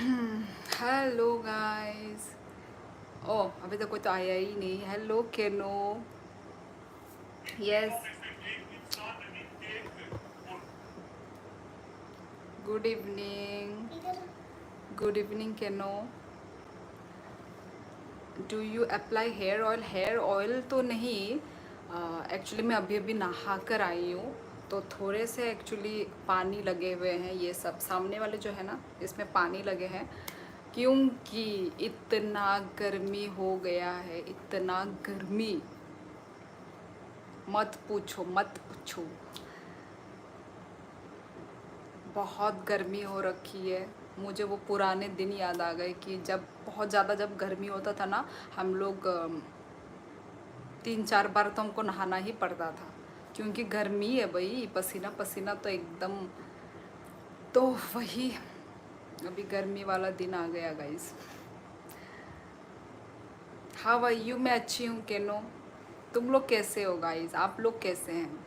Hello guys. ओ अभी तक कोई तो आया ही नहीं। Hello Keno. Yes, good evening. Good evening Keno. Do you apply hair oil? Hair oil तो नहीं, एक्चुअली मैं अभी अभी नहा कर आई हूँ, तो थोड़े से एक्चुअली पानी लगे हुए हैं। ये सब सामने वाले जो है ना, इसमें पानी लगे हैं क्योंकि इतना गर्मी हो गया है, इतना गर्मी, मत पूछो मत पूछो। बहुत गर्मी हो रखी है। मुझे वो पुराने दिन याद आ गए कि जब बहुत ज़्यादा जब गर्मी होता था ना, हम लोग 3-4 बार तो हमको नहाना ही पड़ता था, क्योंकि गर्मी है भाई, पसीना पसीना तो एकदम। तो वही, अभी गर्मी वाला दिन आ गया गाइस। How are you? मैं अच्छी हूँ केनो। तुम लोग कैसे हो गाइस? आप लोग कैसे हैं?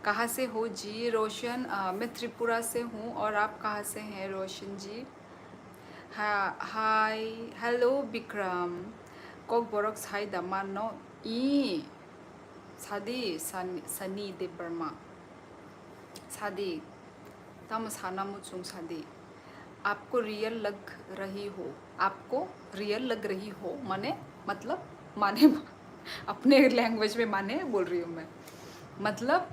कहाँ से हो जी? रोशन, मैं त्रिपुरा से हूँ। और आप कहाँ से हैं रोशन जी? हाँ, हाय। हेलो विक्रम। कॉक बोरक्स हाय दमानो। ई सादी सनी दे बर्मा। सादी तम साना मुचुंग सादी। आपको रियल लग रही हो। आपको रियल लग रही हो माने, मतलब माने अपने लैंग्वेज में माने बोल रही हूँ मैं। मतलब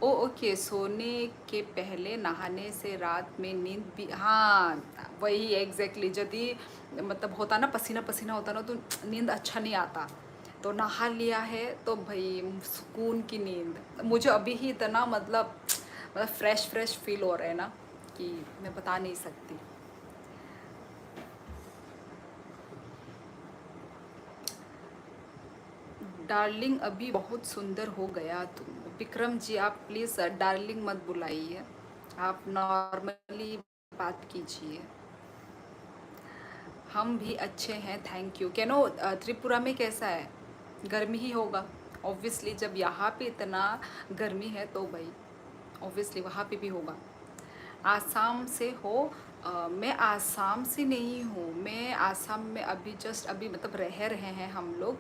ओ ओके, सोने के पहले नहाने से रात में नींद भी, हाँ वही एग्जैक्टली। यदि मतलब होता ना, पसीना पसीना होता ना, तो नींद अच्छा नहीं आता। तो नहा लिया है तो भाई सुकून की नींद। मुझे अभी ही इतना मतलब फ्रेश फ्रेश फील हो रहा है ना कि मैं बता नहीं सकती। डार्लिंग अभी बहुत सुंदर हो गया तुम। विक्रम जी आप प्लीज़ डार्लिंग मत बुलाइए, आप नॉर्मली बात कीजिए। हम भी अच्छे हैं, थैंक यू। कैनो त्रिपुरा में कैसा है? गर्मी ही होगा ऑब्वियसली। जब यहाँ पे इतना गर्मी है तो भाई ऑब्वियसली वहाँ पे भी होगा। आसाम से हो? मैं आसाम से नहीं हूँ। मैं आसाम में अभी जस्ट अभी मतलब रह रहे हैं हम लोग।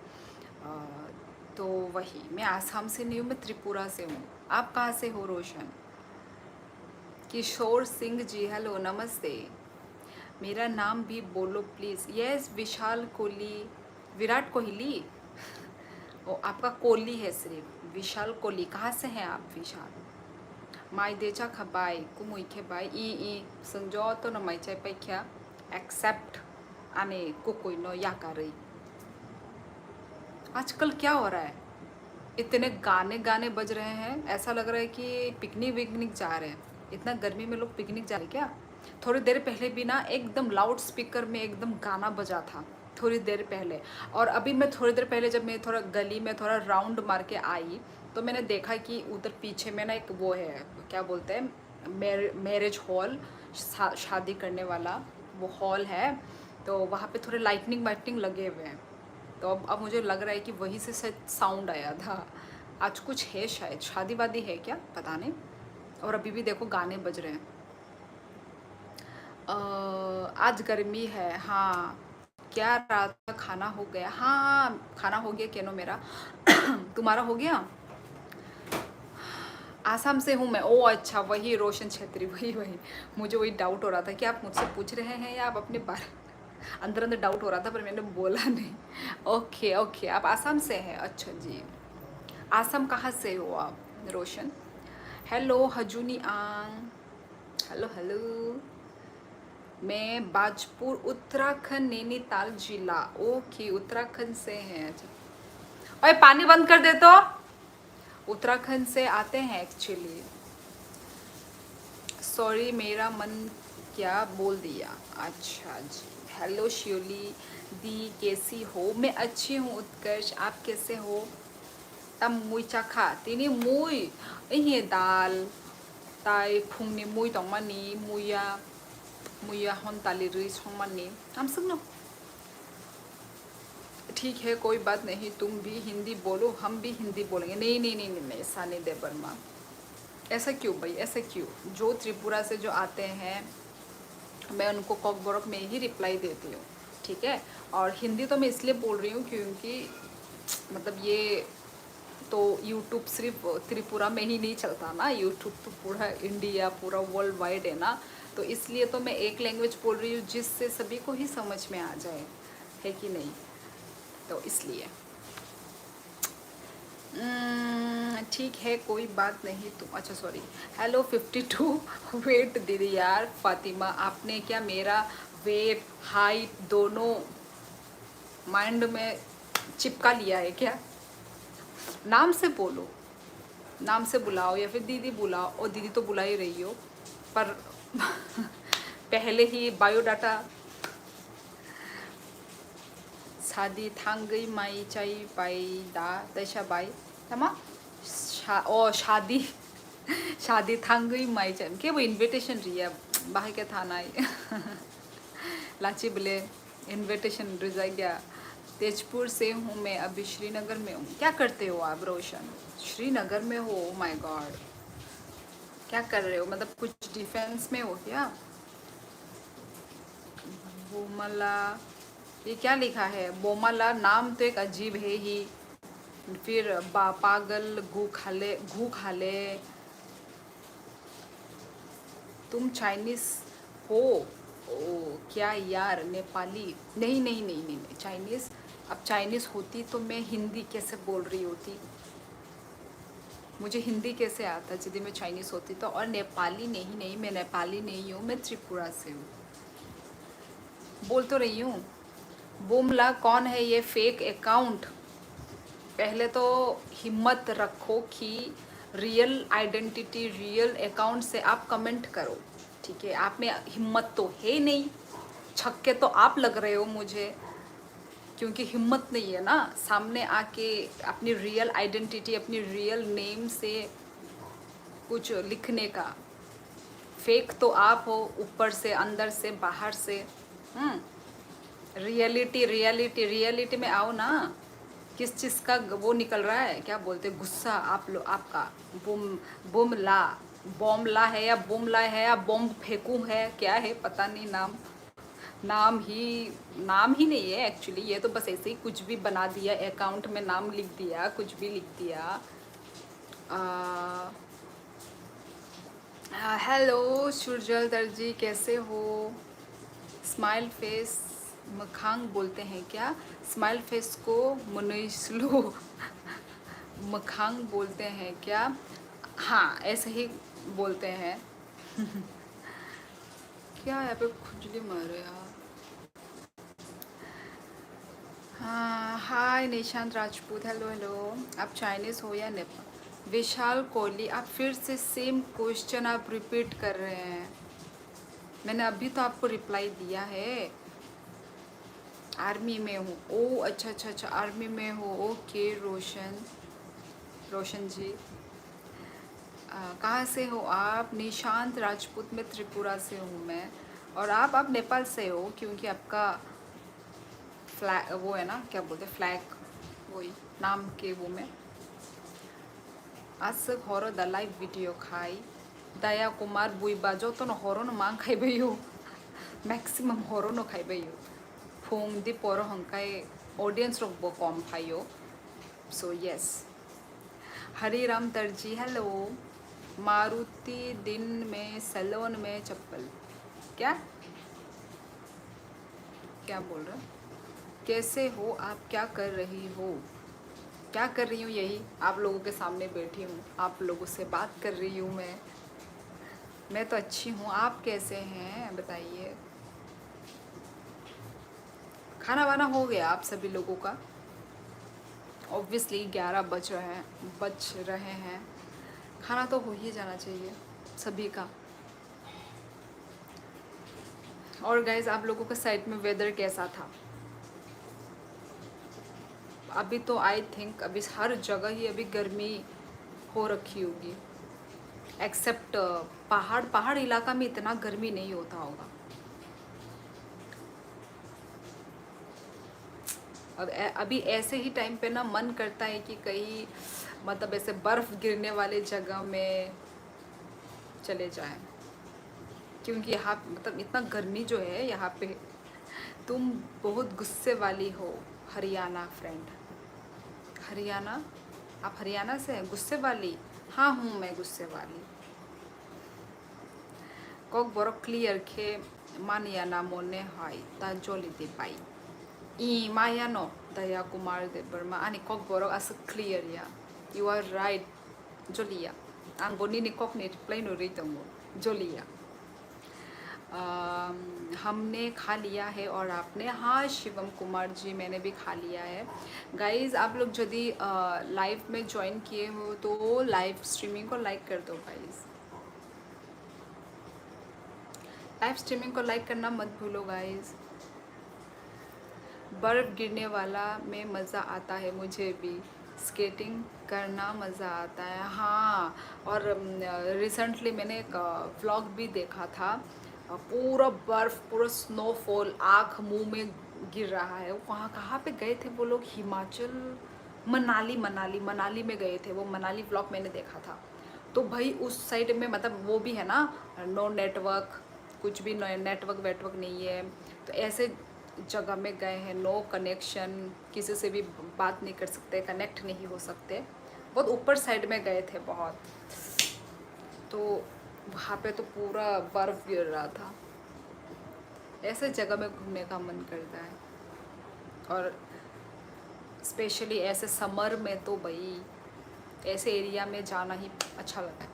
तो वही, मैं आसाम से नहीं हूँ, मैं त्रिपुरा से हूँ। आप कहाँ से हो रोशन? किशोर सिंह जी हेलो नमस्ते। मेरा नाम भी बोलो प्लीज़। यस, विशाल कोहली। विराट कोहली? ओ आपका कोहली है सिर्फ, विशाल कोहली। कहाँ से हैं आप विशाल? माई देचा खबाई कुमुई खेबाई ई ई संजो तो न माई चाय पैख्या एक्सेप्ट आने कुकुई नो या रही। आजकल क्या हो रहा है? इतने गाने गाने बज रहे हैं, ऐसा लग रहा है कि पिकनिक विकनिक जा रहे हैं। इतना गर्मी में लोग पिकनिक जा रहे हैं क्या? थोड़ी देर पहले भी ना एकदम लाउड स्पीकर में एकदम गाना बजा था, थोड़ी देर पहले। और अभी मैं थोड़ी देर पहले जब मैं थोड़ा गली में थोड़ा राउंड मार के आई, तो मैंने देखा कि उधर पीछे में ना एक वो है, क्या बोलते हैं, मैरिज हॉल, शादी करने वाला वो हॉल है। तो वहाँ पे थोड़े लाइटनिंग वाइटनिंग लगे हुए हैं। तो अब मुझे लग रहा है कि वहीं से शायद साउंड आया था। आज कुछ है, शायद शादी वादी है क्या, पता नहीं। और अभी भी देखो गाने बज रहे हैं। आज गर्मी है हाँ। क्या रात का खाना हो गया? हाँ खाना हो गया केनो मेरा। तुम्हारा हो गया? आसाम से हूँ मैं। ओ अच्छा, वही रोशन छेत्री, वही वही। मुझे वही डाउट हो रहा था कि आप मुझसे पूछ रहे हैं या आप अपने बारे, अंदर अंदर डाउट हो रहा था पर मैंने बोला नहीं। ओके ओके, आप आसाम से हैं, अच्छा जी। आसाम कहाँ से हो आप रोशन? हेलो हजूनी आंग। Hello hello. मैं बाजपुर उत्तराखंड, नैनीताल जिला। ओके उत्तराखंड से हैं, अच्छा। ओए पानी बंद कर दे तो। उत्तराखंड से आते हैं एक्चुअली। सॉरी मेरा मन क्या बोल दिया। अच्छा जी। हेलो शियोली दी, कैसी हो? मैं अच्छी हूँ उत्कर्ष, आप कैसे हो? तम मुई चाखा तिनी मुई इही दाल ताई फुंगनी मुई तंगमानी मुया मुया हन ताली रुई संगमानी हम सुनो। ठीक है कोई बात नहीं, तुम भी हिंदी बोलो हम भी हिंदी बोलेंगे। नहीं नहीं नहीं नहीं, नहीं सानी दे वर्मा। ऐसा क्यों भाई, ऐसा क्यों? जो त्रिपुरा से जो आते हैं मैं उनको कॉक बोरक में ही रिप्लाई देती हूँ, ठीक है। और हिंदी तो मैं इसलिए बोल रही हूँ क्योंकि मतलब ये तो यूट्यूब सिर्फ त्रिपुरा में ही नहीं चलता ना, यूट्यूब तो पूरा इंडिया, पूरा वर्ल्ड वाइड है ना। तो इसलिए तो मैं एक लैंग्वेज बोल रही हूँ जिससे सभी को ही समझ में आ जाए, है कि नहीं। तो इसलिए ठीक है, कोई बात नहीं। तुम अच्छा सॉरी, हेलो 52 वेट दीदी यार फातिमा, आपने क्या मेरा वेट हाइट दोनों माइंड में चिपका लिया है क्या? नाम से बोलो, नाम से बुलाओ या फिर दीदी बुलाओ, और दीदी तो बुला ही रही हो, पर पहले ही बायोडाटा। शादी थांगई माई चाई पाई दा दैशा बाई तमा शादी शादी थांगई माई चाई के वो इनविटेशन रिया बाहे के थाना लाची बोले इनविटेशन रिजा गया। तेजपुर से हूँ मैं, अभी श्रीनगर में हूँ। क्या करते हो आप रोशन? श्रीनगर में हो? माय गॉड, क्या कर रहे हो? मतलब कुछ डिफेंस में हो क्या? बोमला, ये क्या लिखा है? बोमला नाम तो एक अजीब है ही। फिर पागल घू खाले। तुम चाइनीज हो? ओ क्या यार, नेपाली? नहीं नहीं नहीं नहीं, नहीं चाइनीज। अब चाइनीज होती तो मैं हिंदी कैसे बोल रही होती? मुझे हिंदी कैसे आता यदि मैं चाइनीज होती तो। और नेपाली नहीं, नहीं मैं नेपाली नहीं हूँ, मैं त्रिपुरा से हूँ। बोल तो रही हूँ। बुमला कौन है ये फेक अकाउंट? पहले तो हिम्मत रखो कि रियल आइडेंटिटी, रियल अकाउंट से आप कमेंट करो, ठीक है। आप में हिम्मत तो है नहीं, छक्के तो आप लग रहे हो मुझे, क्योंकि हिम्मत नहीं है ना सामने आके अपनी रियल आइडेंटिटी, अपनी रियल नेम से कुछ लिखने का। फेक तो आप हो, ऊपर से, अंदर से, बाहर से। रियलिटी रियलिटी रियलिटी में आओ ना। किस चीज़ का वो निकल रहा है, क्या बोलते हैं, गुस्सा आप लोग आपका? बुम बुमला, बॉम्बला है या बुमला है या बॉम्ब फेंकूं है, क्या है पता नहीं। नाम ही नहीं है एक्चुअली, ये तो बस ऐसे ही कुछ भी बना दिया, अकाउंट में नाम लिख दिया, कुछ भी लिख दिया। हेलो सुरजल दर्जी, कैसे हो? स्माइल फेस मखांग बोलते हैं क्या? स्माइल फेस को मुनिस्लो मखांग बोलते हैं क्या? हाँ ऐसे ही बोलते हैं। क्या यहाँ पे खुजली मार रहे यार। हाँ हाय निशांत राजपूत, हेलो हेलो। आप चाइनीज़ हो या नेपाल? विशाल कोहली, आप फिर से सेम क्वेश्चन आप रिपीट कर रहे हैं। मैंने अभी तो आपको रिप्लाई दिया है। आर्मी में हूँ। ओ अच्छा अच्छा अच्छा, आर्मी में हो, ओके। रोशन जी, कहाँ से हो आप? निशांत राजपूत, में त्रिपुरा से हूँ मैं। और आप नेपाल से हो, क्योंकि आपका फ्लैग वो है ना, क्या बोलते हैं, फ्लैग, वही नाम के वो में। आज से हरो द लाइव वीडियो खाई दया कुमार बुईबा जो तो हरो न मांग खाई हो, मैक्सिमम हरो न खाई हो। फूंग दी पर हंकाय ऑडियंस रोक कम भाइयो। So yes. हरिराम दर्जी, हेलो। मारुति दिन में सैलून में चप्पल, क्या क्या बोल रहे हो? कैसे हो आप? क्या कर रही हो? क्या कर रही हूँ, यही आप लोगों के सामने बैठी हूँ, आप लोगों से बात कर रही हूँ मैं तो अच्छी हूँ। आप कैसे हैं बताइए? खाना वाना हो गया आप सभी लोगों का? ऑब्वियसली 11 बज रहे हैं। खाना तो हो ही जाना चाहिए सभी का। और गाइज आप लोगों के साइड में वेदर कैसा था? अभी तो आई थिंक अभी हर जगह ही अभी गर्मी हो रखी होगी, एक्सेप्ट पहाड़ इलाका में इतना गर्मी नहीं होता होगा। अब अभी ऐसे ही टाइम पे ना मन करता है कि कहीं मतलब ऐसे बर्फ़ गिरने वाले जगह में चले जाएं। क्योंकि यहाँ मतलब इतना गर्मी जो है यहाँ पे। तुम बहुत गुस्से वाली हो हरियाणा फ्रेंड। हरियाणा, आप हरियाणा से हैं? गुस्से वाली? हाँ हूँ मैं गुस्से वाली। कॉक बोरो क्लियर के मानियाना मोने हाई ता जोली दे पाई I Mayano Daya Kumar de Burma ani kok borok as clear ya. You are right, Jolia. Ang boni ni kok ni reply no rito mo, Jolia. हमने खा लिया है और आपने? हाँ शिवम कुमार जी मैंने भी खा लिया है। गाइज आप लोग यदि लाइव में ज्वाइन किए हो तो लाइव स्ट्रीमिंग को लाइक कर दो गाइज। लाइव स्ट्रीमिंग को लाइक करना मत भूलो गाइज। बर्फ़ गिरने वाला में मज़ा आता है मुझे भी, स्केटिंग करना मज़ा आता है। हाँ, और रिसेंटली मैंने एक व्लॉग भी देखा था, पूरा बर्फ़, पूरा स्नोफॉल आँख मुंह में गिर रहा है। वहाँ कहाँ पे गए थे वो लोग? हिमाचल, मनाली में गए थे वो। मनाली व्लॉग मैंने देखा था। तो भाई उस साइड में मतलब वो भी है ना, नो नेटवर्क, कुछ भी नेटवर्क वेटवर्क नहीं है। तो ऐसे जगह में गए हैं, नो कनेक्शन, किसी से भी बात नहीं कर सकते, कनेक्ट नहीं हो सकते। बहुत ऊपर साइड में गए थे बहुत। तो वहाँ पे तो पूरा बर्फ़ गिर रहा था। ऐसे जगह में घूमने का मन करता है, और स्पेशली ऐसे समर में तो भाई ऐसे एरिया में जाना ही अच्छा लगता है।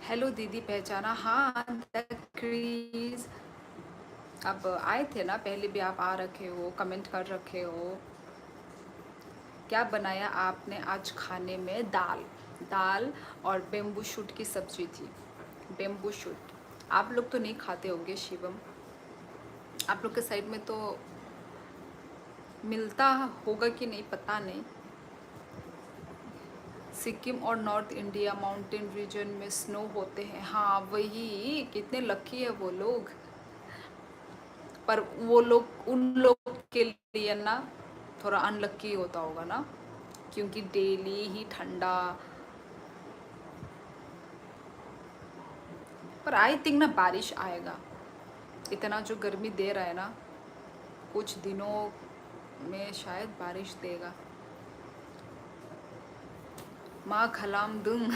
हेलो दीदी पहचाना? हाँ द क्रीज, अब आए थे ना पहले भी, आप आ रखे हो, कमेंट कर रखे हो। क्या बनाया आपने आज खाने में? दाल और बेम्बू शूट की सब्जी थी। बेम्बू शूट आप लोग तो नहीं खाते होंगे शिवम, आप लोग के साइड में तो मिलता होगा कि नहीं पता नहीं। सिक्किम और नॉर्थ इंडिया माउंटेन रीजन में स्नो होते हैं। हाँ वही, कितने लकी है वो लोग। पर वो लोग, उन लोग के लिए ना थोड़ा अनलक्की होता होगा ना, क्योंकि डेली ही ठंडा। पर आई थिंक ना बारिश आएगा। इतना जो गर्मी दे रहा है ना, कुछ दिनों में शायद बारिश देगा। माँ खलाम दूंग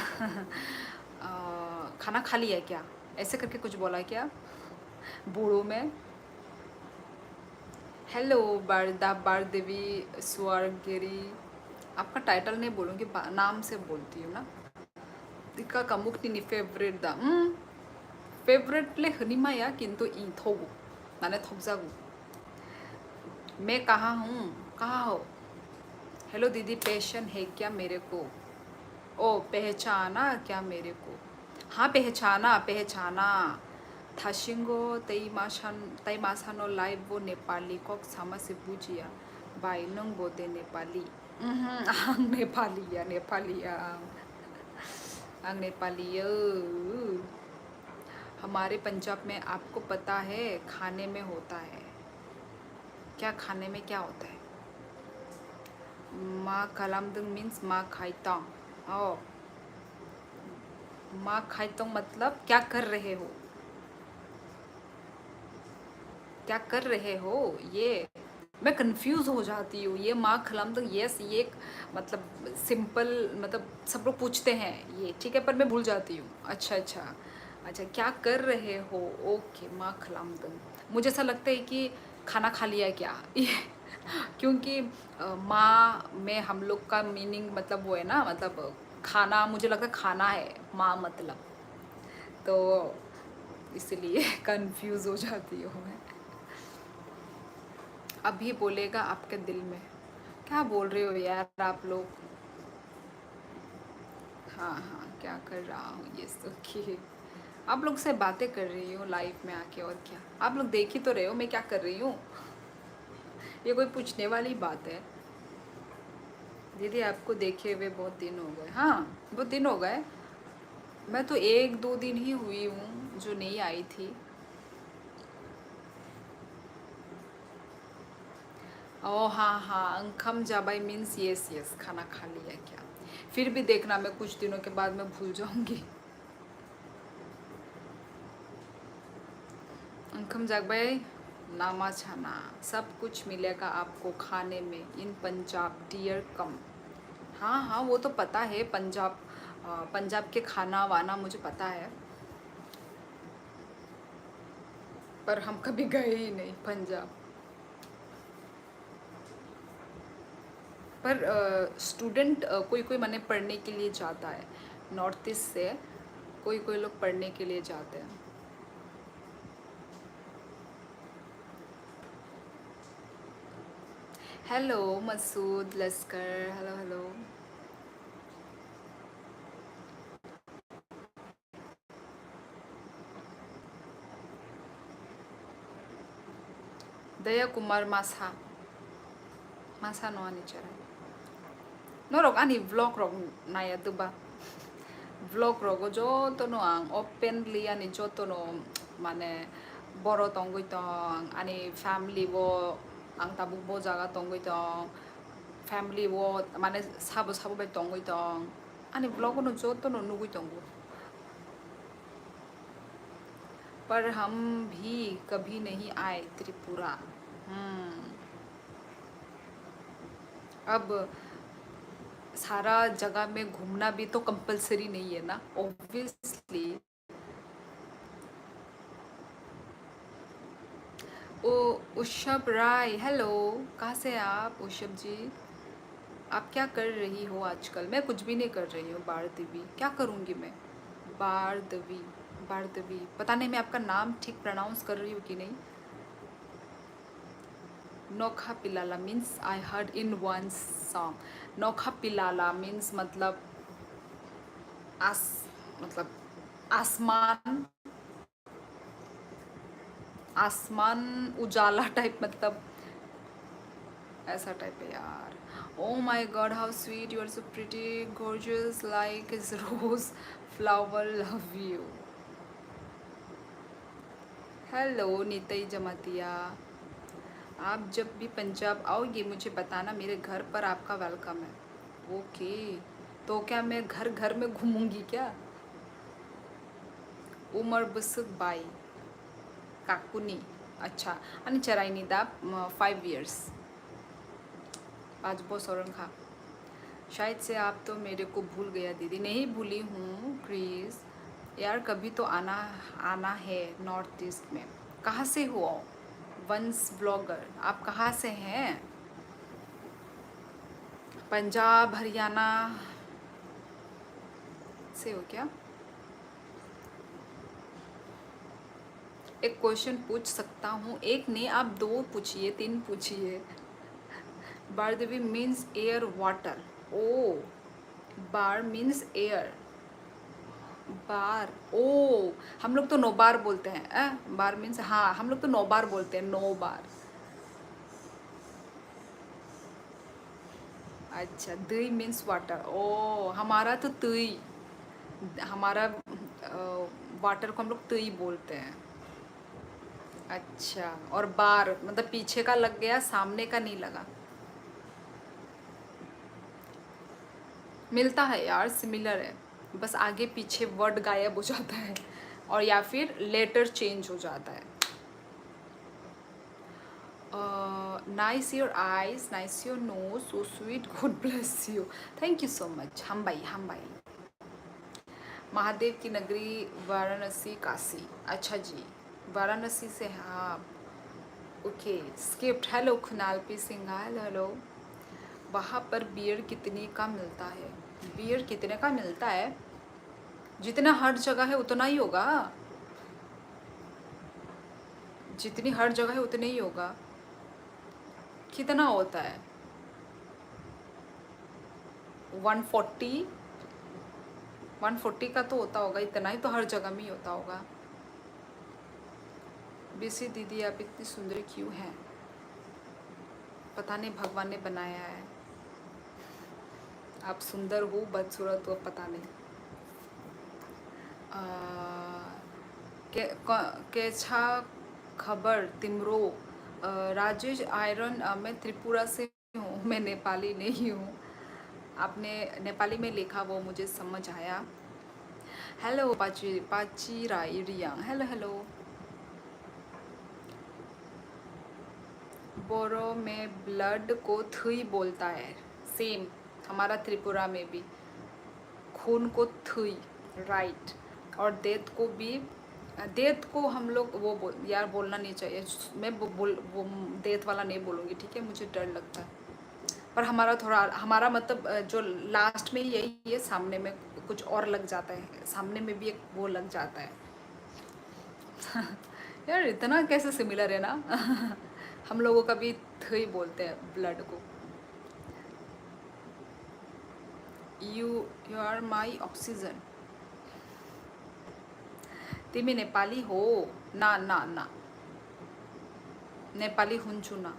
खाना खा लिया है क्या? ऐसे करके कुछ बोला है क्या बूढ़ों में? हेलो बारदा बारदेवी स्वर्गिरी, आपका टाइटल नहीं बोलूँगी, नाम से बोलती हूँ ना। दिक्का कामुक नी फेवरेट दा फेवरेट ले हनीमा या किंतु ई थोगु नाने थोगजागु। मैं कहाँ हूँ? कहाँ हो? हेलो दीदी पैशन है क्या मेरे को? ओ पहचाना क्या मेरे को? हाँ पहचाना पहचाना। थाशिंगो तई मासानो लाइव वो नेपाली कॉक सामा से पूछिया बाई नंग बोते नेपाली। आंग नेपाली या आंग नेपाली। हमारे पंजाब में आपको पता है खाने में होता है क्या? खाने में क्या होता है? माँ कलामदंग मीन्स माँ खाइता। ओ माँ खाइता मतलब क्या कर रहे हो? क्या कर रहे हो? ये मैं कंफ्यूज हो जाती हूँ। ये माँ खलम तो यस, ये एक मतलब सिंपल, मतलब सब लोग पूछते हैं ये, ठीक है, पर मैं भूल जाती हूँ। अच्छा अच्छा अच्छा, क्या कर रहे हो? ओके माँ खलम तो मुझे ऐसा लगता है कि खाना खा लिया है क्या ये क्योंकि माँ में हम लोग का मीनिंग मतलब वो है ना, मतलब खाना, मुझे लगता है खाना है माँ मतलब, तो इसलिए कंफ्यूज हो जाती हूँ मैं। अभी बोलेगा आपके दिल में। क्या बोल रहे हो यार आप लोग? हाँ हाँ क्या कर रहा हूँ ये सुखी, आप लोग से बातें कर रही हूँ लाइव में आके, और क्या। आप लोग देख ही तो रहे हो मैं क्या कर रही हूँ। ये कोई पूछने वाली बात है? दीदी आपको देखे हुए बहुत दिन हो गए। हाँ बहुत दिन हो गए, मैं तो 1-2 दिन ही हुई हूँ जो नहीं आई थी। ओ हाँ हाँ, अंखम जाबाई मीन्स यस यस, खाना खा लिया क्या? फिर भी देखना मैं कुछ दिनों के बाद मैं भूल जाऊंगी। अंकम जाग भाई, नामा छाना सब कुछ मिलेगा आपको खाने में इन पंजाब डियर कम। हाँ हाँ, वो तो पता है, पंजाब पंजाब के खाना वाना मुझे पता है, पर हम कभी गए ही नहीं पंजाब। पर स्टूडेंट कोई कोई माने पढ़ने के लिए जाता है, नॉर्थ ईस्ट से कोई कोई लोग पढ़ने के लिए जाते हैं। Hello Masood Lashkar, hello hello. दया कुमार मासा मासा no ani charai no rok ani vlog rok naya duba vlog rogo joto no ang openly ani joto no mane boro tongoi tong ani family wo ang tabu bo jaga tongoi tong family wo mane sabo sabo bai tongoi tong ani vlog no joto no nugui tongo, पर हम भी कभी नहीं आए त्रिपुरा। अब सारा जगह में घूमना भी तो कंपलसरी नहीं है ना, ऑब्वियसली। ओ उषभ राय, हेलो, कहाँ से हैं आप उषभ जी? आप क्या कर रही हो आजकल? मैं कुछ भी नहीं कर रही हूँ बारदवी, क्या करूँगी मैं? बारदवी, बारदवी, पता नहीं मैं आपका नाम ठीक प्रोनाउंस कर रही हूँ कि नहीं। नोखा पिलाला means I heard in one song. नोखा पिलाला मीन्स मतलब आस मतलब आसमान, आसमान उजाला टाइप, मतलब ऐसा टाइप है यार। Oh my God how sweet, you are so pretty gorgeous like is rose flower, love you. Hello Nitai Jamatia, आप जब भी पंजाब आओगे मुझे बताना, मेरे घर पर आपका वेलकम है। ओके, तो क्या मैं घर घर में घूमूंगी क्या? उमर बुसुक बाई काकुनी, अच्छा, आणि चराइनी दा 5 years पाँच सोरन खा। शायद से आप तो मेरे को भूल गया दीदी। नहीं भूली हूँ क्रिस, यार कभी तो आना आना है नॉर्थ ईस्ट में। कहाँ से हो वंस ब्लॉगर, आप कहाँ से हैं? पंजाब हरियाणा से हो क्या? एक क्वेश्चन पूछ सकता हूँ? एक नहीं, आप 2 पूछिए, 3 पूछिए। बारदेवी मीन्स एयर वाटर। ओ, बार मीन्स एयर, बार, ओ हम लोग तो 9 बार बोलते हैं। बार मीन्स, हाँ हम लोग तो 9 बार बोलते हैं, 9 बार। अच्छा, दुई मीन्स वाटर। ओ हमारा तो तुई, हमारा वाटर को हम लोग तुई बोलते हैं। अच्छा, और बार मतलब पीछे का लग गया, सामने का नहीं लगा। मिलता है यार, सिमिलर है, बस आगे पीछे वर्ड गायब हो जाता है और या फिर लेटर चेंज हो जाता है। Nice your eyes, nice your nose, so sweet, God bless you, thank you so much. हम भाई महादेव की नगरी वाराणसी काशी, अच्छा जी, वाराणसी से हैं आप। Okay, skipped, hello Kunal P Singh, hello hello. वहाँ पर बियर कितने का मिलता है? बियर कितने का मिलता है? जितना हर जगह है उतना ही होगा, जितनी हर जगह है उतने ही होगा। कितना होता है? 140, 140 का तो होता होगा, इतना ही तो हर जगह में ही होता होगा। बीसी दीदी आप इतनी सुंदर क्यों हैं? पता नहीं, भगवान ने बनाया है। आप सुंदर हो, बदसूरत हो, पता नहीं। कैसा खबर तिमरो? राजेश आयरन, मैं त्रिपुरा से हूँ, मैं नेपाली नहीं हूँ। आपने नेपाली में लिखा वो मुझे समझ आया। हेलो पाची पाची राय रियांग, हेलो हेलो। बोरो में ब्लड को थुई बोलता है, सेम हमारा त्रिपुरा में भी खून को थुई, राइट। और डेथ को भी, डेथ को हम लोग वो यार बोलना नहीं चाहिए, मैं वो डेथ वाला नहीं बोलूँगी, ठीक है, मुझे डर लगता है। पर हमारा थोड़ा, हमारा मतलब जो लास्ट में यही है, सामने में कुछ और लग जाता है, सामने में भी एक वो लग जाता है। यार इतना कैसे सिमिलर है ना। हम लोगों का भी थई बोलते हैं ब्लड को। You are my oxygen. तिमी नेपाली हो? ना ना ना, नेपाली हुन्छु ना।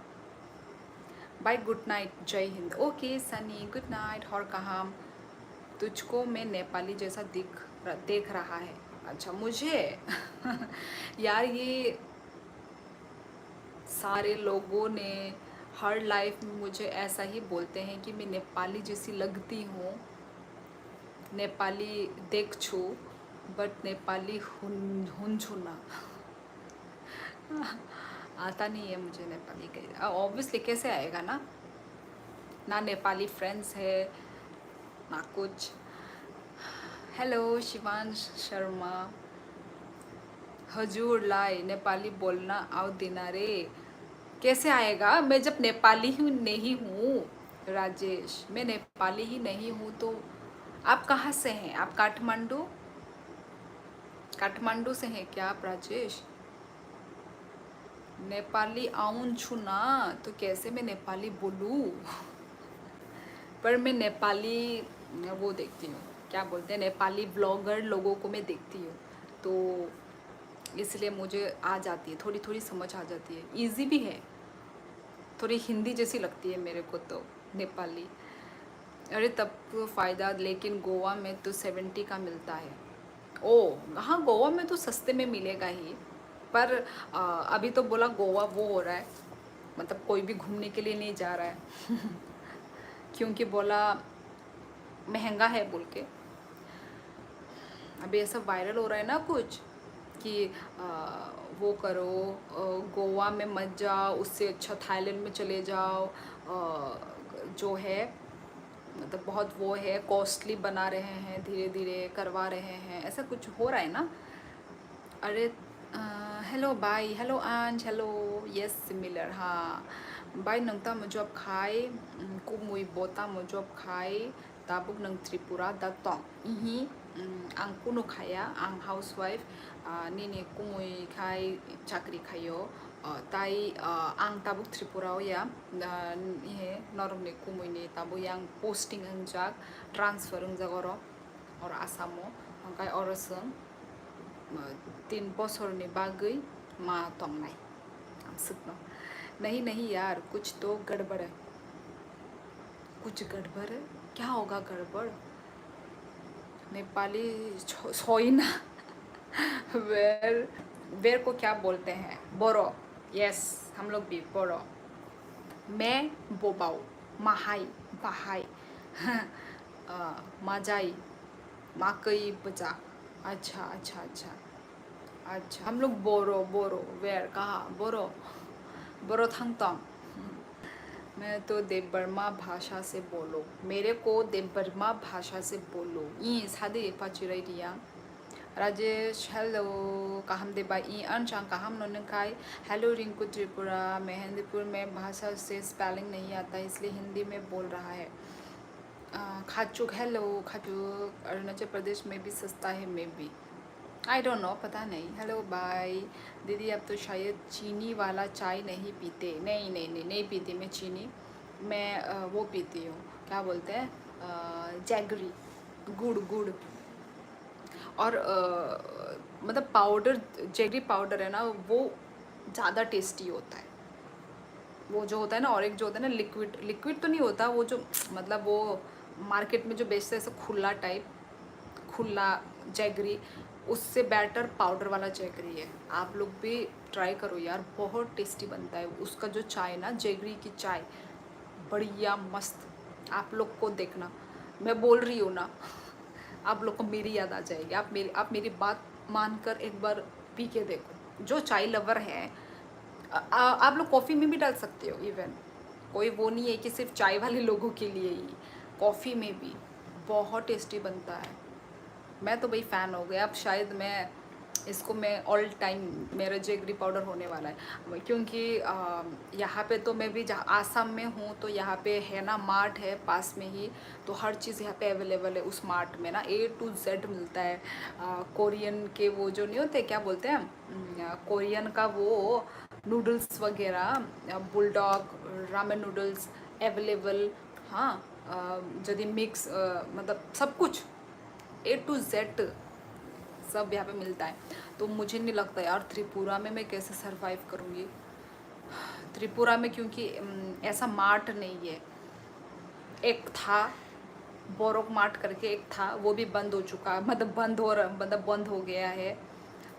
बाय, गुड नाइट, जय Hind. Okay Sunny, good night. और कहाँ तुझको मैं नेपाली जैसा देख रहा है? अच्छा मुझे यार ये सारे लोगों ने हर लाइफ में मुझे ऐसा ही बोलते हैं कि मैं नेपाली जैसी लगती हूँ, नेपाली देख छू, बट नेपाली हुन्छु ना। आता नहीं है मुझे नेपाली का, ऑब्वियसली कैसे आएगा ना, ना नेपाली फ्रेंड्स है ना कुछ। हेलो शिवांश शर्मा। हजुरलाई नेपाली बोलना आउँदैन रे? कैसे आएगा, मैं जब नेपाली ही नहीं हूँ राजेश, मैं नेपाली ही नहीं हूँ तो आप कहाँ से हैं? आप काठमांडू, काठमांडू से हैं क्या आप राजेश? नेपाली आउँछु ना, तो कैसे मैं नेपाली बोलूँ? पर मैं नेपाली वो देखती हूँ, क्या बोलते हैं, नेपाली ब्लॉगर लोगों को मैं देखती हूँ, तो इसलिए मुझे आ जाती है, थोड़ी थोड़ी समझ आ जाती है, इजी भी है, थोड़ी हिंदी जैसी लगती है मेरे को तो नेपाली। अरे तब तो फ़ायदा, लेकिन गोवा में तो 70 का मिलता है। ओ हाँ, गोवा में तो सस्ते में मिलेगा ही, पर अभी तो बोला गोवा वो हो रहा है, मतलब कोई भी घूमने के लिए नहीं जा रहा है। क्योंकि बोला महंगा है बोल के। अभी ऐसा वायरल हो रहा है ना कुछ कि वो करो, गोवा में मत जाओ, उससे अच्छा थाईलैंड में चले जाओ, जो है मतलब बहुत वो है, कॉस्टली बना रहे हैं, धीरे धीरे करवा रहे हैं, ऐसा कुछ हो रहा है ना। अरे हेलो बाय, हेलो आंज, हेलो, यस सिमिलर, हाँ बाय। नंगता मुजब खाए कुमुई बोता मुजब खाए ताबुक नंग त्रिपुरा दातों इही आं कुनु खाया, आं हाउसवाइफ निनी कुमुई खाई चाकरी खायो, ताई आं ताबुक त्रिपुरा या इहे नरमनि कुमुई ताबु yang posting अंजाक ट्रांसफर अंजाक और आसामो ओंखाय अरसों 3 बছरनि बागै मा तंनाय आं सुनो। नहीं नहीं यार, कुछ तो गड़बड़ है, कुछ गड़बड़ है, क्या होगा गड़बड़? नेपाली सोइना। वेर, वेर को क्या बोलते हैं? बोरो, यस हम लोग भी बोरो। मैं बोबाऊ, माहाई, बाहाई, माजाई, माकई बजा। अच्छा अच्छा अच्छा अच्छा, हम लोग बोरो, बोरो वेर, कहाँ बोरो, बोरो थांगतों। मैं तो देवबर्मा भाषा से बोलो, मेरे को देवबर्मा भाषा से बोलो। ई सादे पाचिराई दिया राजेश, हेलो काहम देबा ई अनचांग काहम नोनकाई। हेलो रिंकू त्रिपुरा, मेहंदीपुर में भाषा से स्पेलिंग नहीं आता इसलिए हिंदी में बोल रहा है। खाचुक, हेलो खाचुक, अरुणाचल प्रदेश में भी सस्ता है, may be, I don't know, पता नहीं। हेलो बाय दीदी, अब तो शायद चीनी वाला चाय नहीं पीते। नहीं नहीं नहीं नहीं पीती मैं चीनी, मैं वो पीती हूँ, क्या बोलते हैं, जैगरी, गुड़ गुड़। और मतलब पाउडर, जैगरी पाउडर है ना, वो ज़्यादा टेस्टी होता है। वो जो होता है ना, और एक जो होता है ना लिक्विड, लिक्विड तो नहीं होता वो, जो मतलब वो मार्केट में जो बेचते हैं ऐसा खुला टाइप, खुला जैगरी, उससे बेटर पाउडर वाला जैगरी है। आप लोग भी ट्राई करो यार, बहुत टेस्टी बनता है उसका जो चाय ना, जैगरी की चाय बढ़िया मस्त। आप लोग को देखना, मैं बोल रही हूँ ना, आप लोग को मेरी याद आ जाएगी। आप मेरी बात मानकर एक बार पी के देखो, जो चाय लवर है आप लोग कॉफ़ी में भी डाल सकते हो इवन, कोई वो नहीं है कि सिर्फ चाय वाले लोगों के लिए ही, कॉफ़ी में भी बहुत टेस्टी बनता है। मैं तो भाई फ़ैन हो गया, अब शायद मैं ऑल टाइम मेरा जेगरी पाउडर होने वाला है, क्योंकि यहाँ पे तो मैं भी जहाँ आसाम में हूँ तो यहाँ पे है ना, मार्ट है पास में ही, तो हर चीज़ यहाँ पे अवेलेबल है। उस मार्ट में ना A to Z मिलता है। कोरियन के वो जो नहीं होते, क्या बोलते हैं, कोरियन का वो नूडल्स वगैरह, बुलडॉग रामेन नूडल्स अवेलेबल। हाँ, यदि मिक्स मतलब सब कुछ A to Z सब यहाँ पे मिलता है। तो मुझे नहीं लगता यार त्रिपुरा में मैं कैसे सरवाइव करूँगी त्रिपुरा में, क्योंकि ऐसा मार्ट नहीं है। एक था बोरोक मार्ट करके, एक था, वो भी बंद हो चुका, मतलब बंद हो गया है।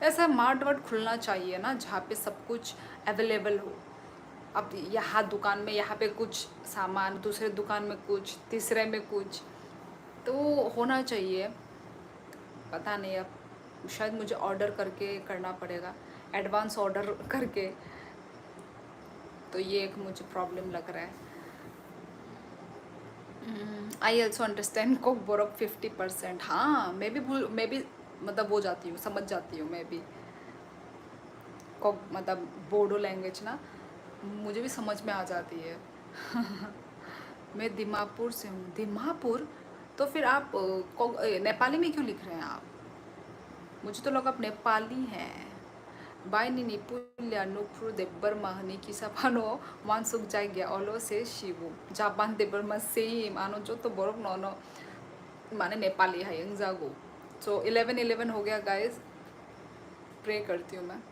ऐसा मार्ट वार्ट खुलना चाहिए ना जहाँ पे सब कुछ अवेलेबल हो। अब यहाँ दुकान में यहाँ पे कुछ सामान, दूसरे दुकान में कुछ, तीसरे में कुछ, तो होना चाहिए। पता नहीं, अब शायद मुझे ऑर्डर करके करना पड़ेगा, एडवांस ऑर्डर करके। तो ये एक मुझे प्रॉब्लम लग रहा है। I also understand Coke Borok 50%। हाँ, मैं भी मतलब वो जाती हूँ, समझ जाती हूँ मैं भी। कोक मतलब बोडो लैंग्वेज ना, मुझे भी समझ में आ जाती है। मैं दिमापुर से हूँ। दिमापुर? तो फिर आप नेपाली में क्यों लिख रहे हैं आप? मुझे तो लगा आप नेपाली हैं। बाय निनी पुल्या नुपुर देबर mahani kisapano wansuk jagya olo se shibu japan देबर मा सेम आनो जो तो बोरक नोनो माने नेपाली है यंग जागो। सो 11-11 हो गया गाइस, प्रे करती हूँ मैं।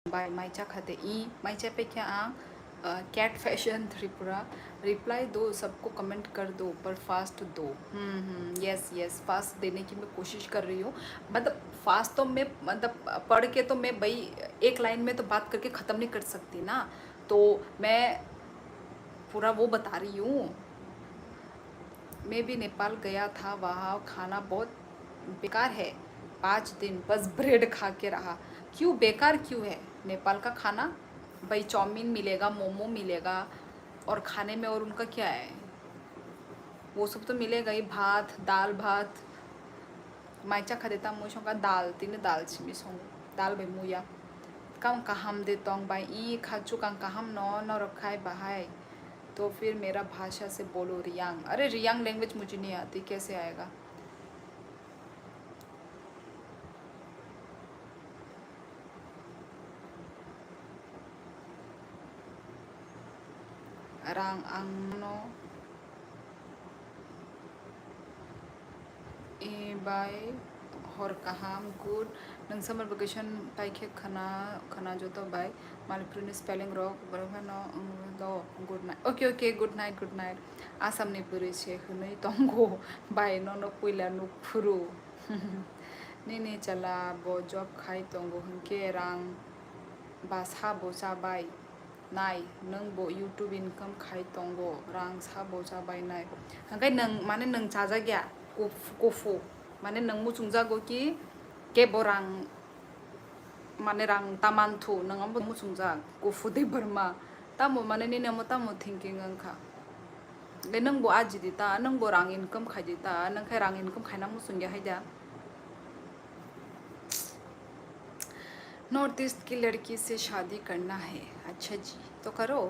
बाय माइचा खाते ई माइचा पे क्या कैट फैशन त्रिपुरा रिप्लाई दो, सबको कमेंट कर दो पर फास्ट दो। यस यस, फास्ट देने की मैं कोशिश कर रही हूँ। मतलब फास्ट तो मैं मतलब पढ़ के तो मैं भाई एक लाइन में तो बात करके ख़त्म नहीं कर सकती ना, तो मैं पूरा वो बता रही हूँ। मैं भी नेपाल गया था, वहाँ खाना बहुत बेकार है। 5 दिन बस ब्रेड खा के रहा। क्यों बेकार क्यों है नेपाल का खाना? भाई चाउमीन मिलेगा, मोमो मिलेगा, और खाने में और उनका क्या है, वो सब तो मिलेगा ही, भात दाल भात। माइचा खा देता मुझे का दाल तीन दाल छिमी सो दाल भाई मुया कम कहम दे तोंग भाई ई खाचू कम कहम न रखाए बहाय। तो फिर मेरा भाषा से बोलो रियांग। अरे रियांग लैंग्वेज मुझे नहीं आती, कैसे आएगा? रांग आंगनो ए बाय हर काहाम गुड नों समर वेकेशन पाइके खाना खाना जो तो बाय मालपुरनि स्पेलिंग रक बरफा न दो good night. Okay okay, good night good night. आसामनि बोरै से हनै तंगो बाय न पुइला नु फुरु नि चला बो जब खाई तंगो हंके रां बासा बोसा बाय नाय नों बो यूट्यूब इनकम खाई तंगो रां सा बोसा बाय नाय हंगाय नों माने नों चाजा गया कोफो माने नों मुचुंजागो कि के बोरां माने रां तामानथु नों मुचुंजा कोफो दे बर्मा तामो माने नि नमो तामो थिंकिंग अंखा ले नों बो आजि दिता नों बो रां इनकम खाई दिता नों खाय रां इनकम खायना मुचुंगिया हायदा। नॉर्थ ईस्ट की लड़की से शादी करना है, अच्छा जी तो करो।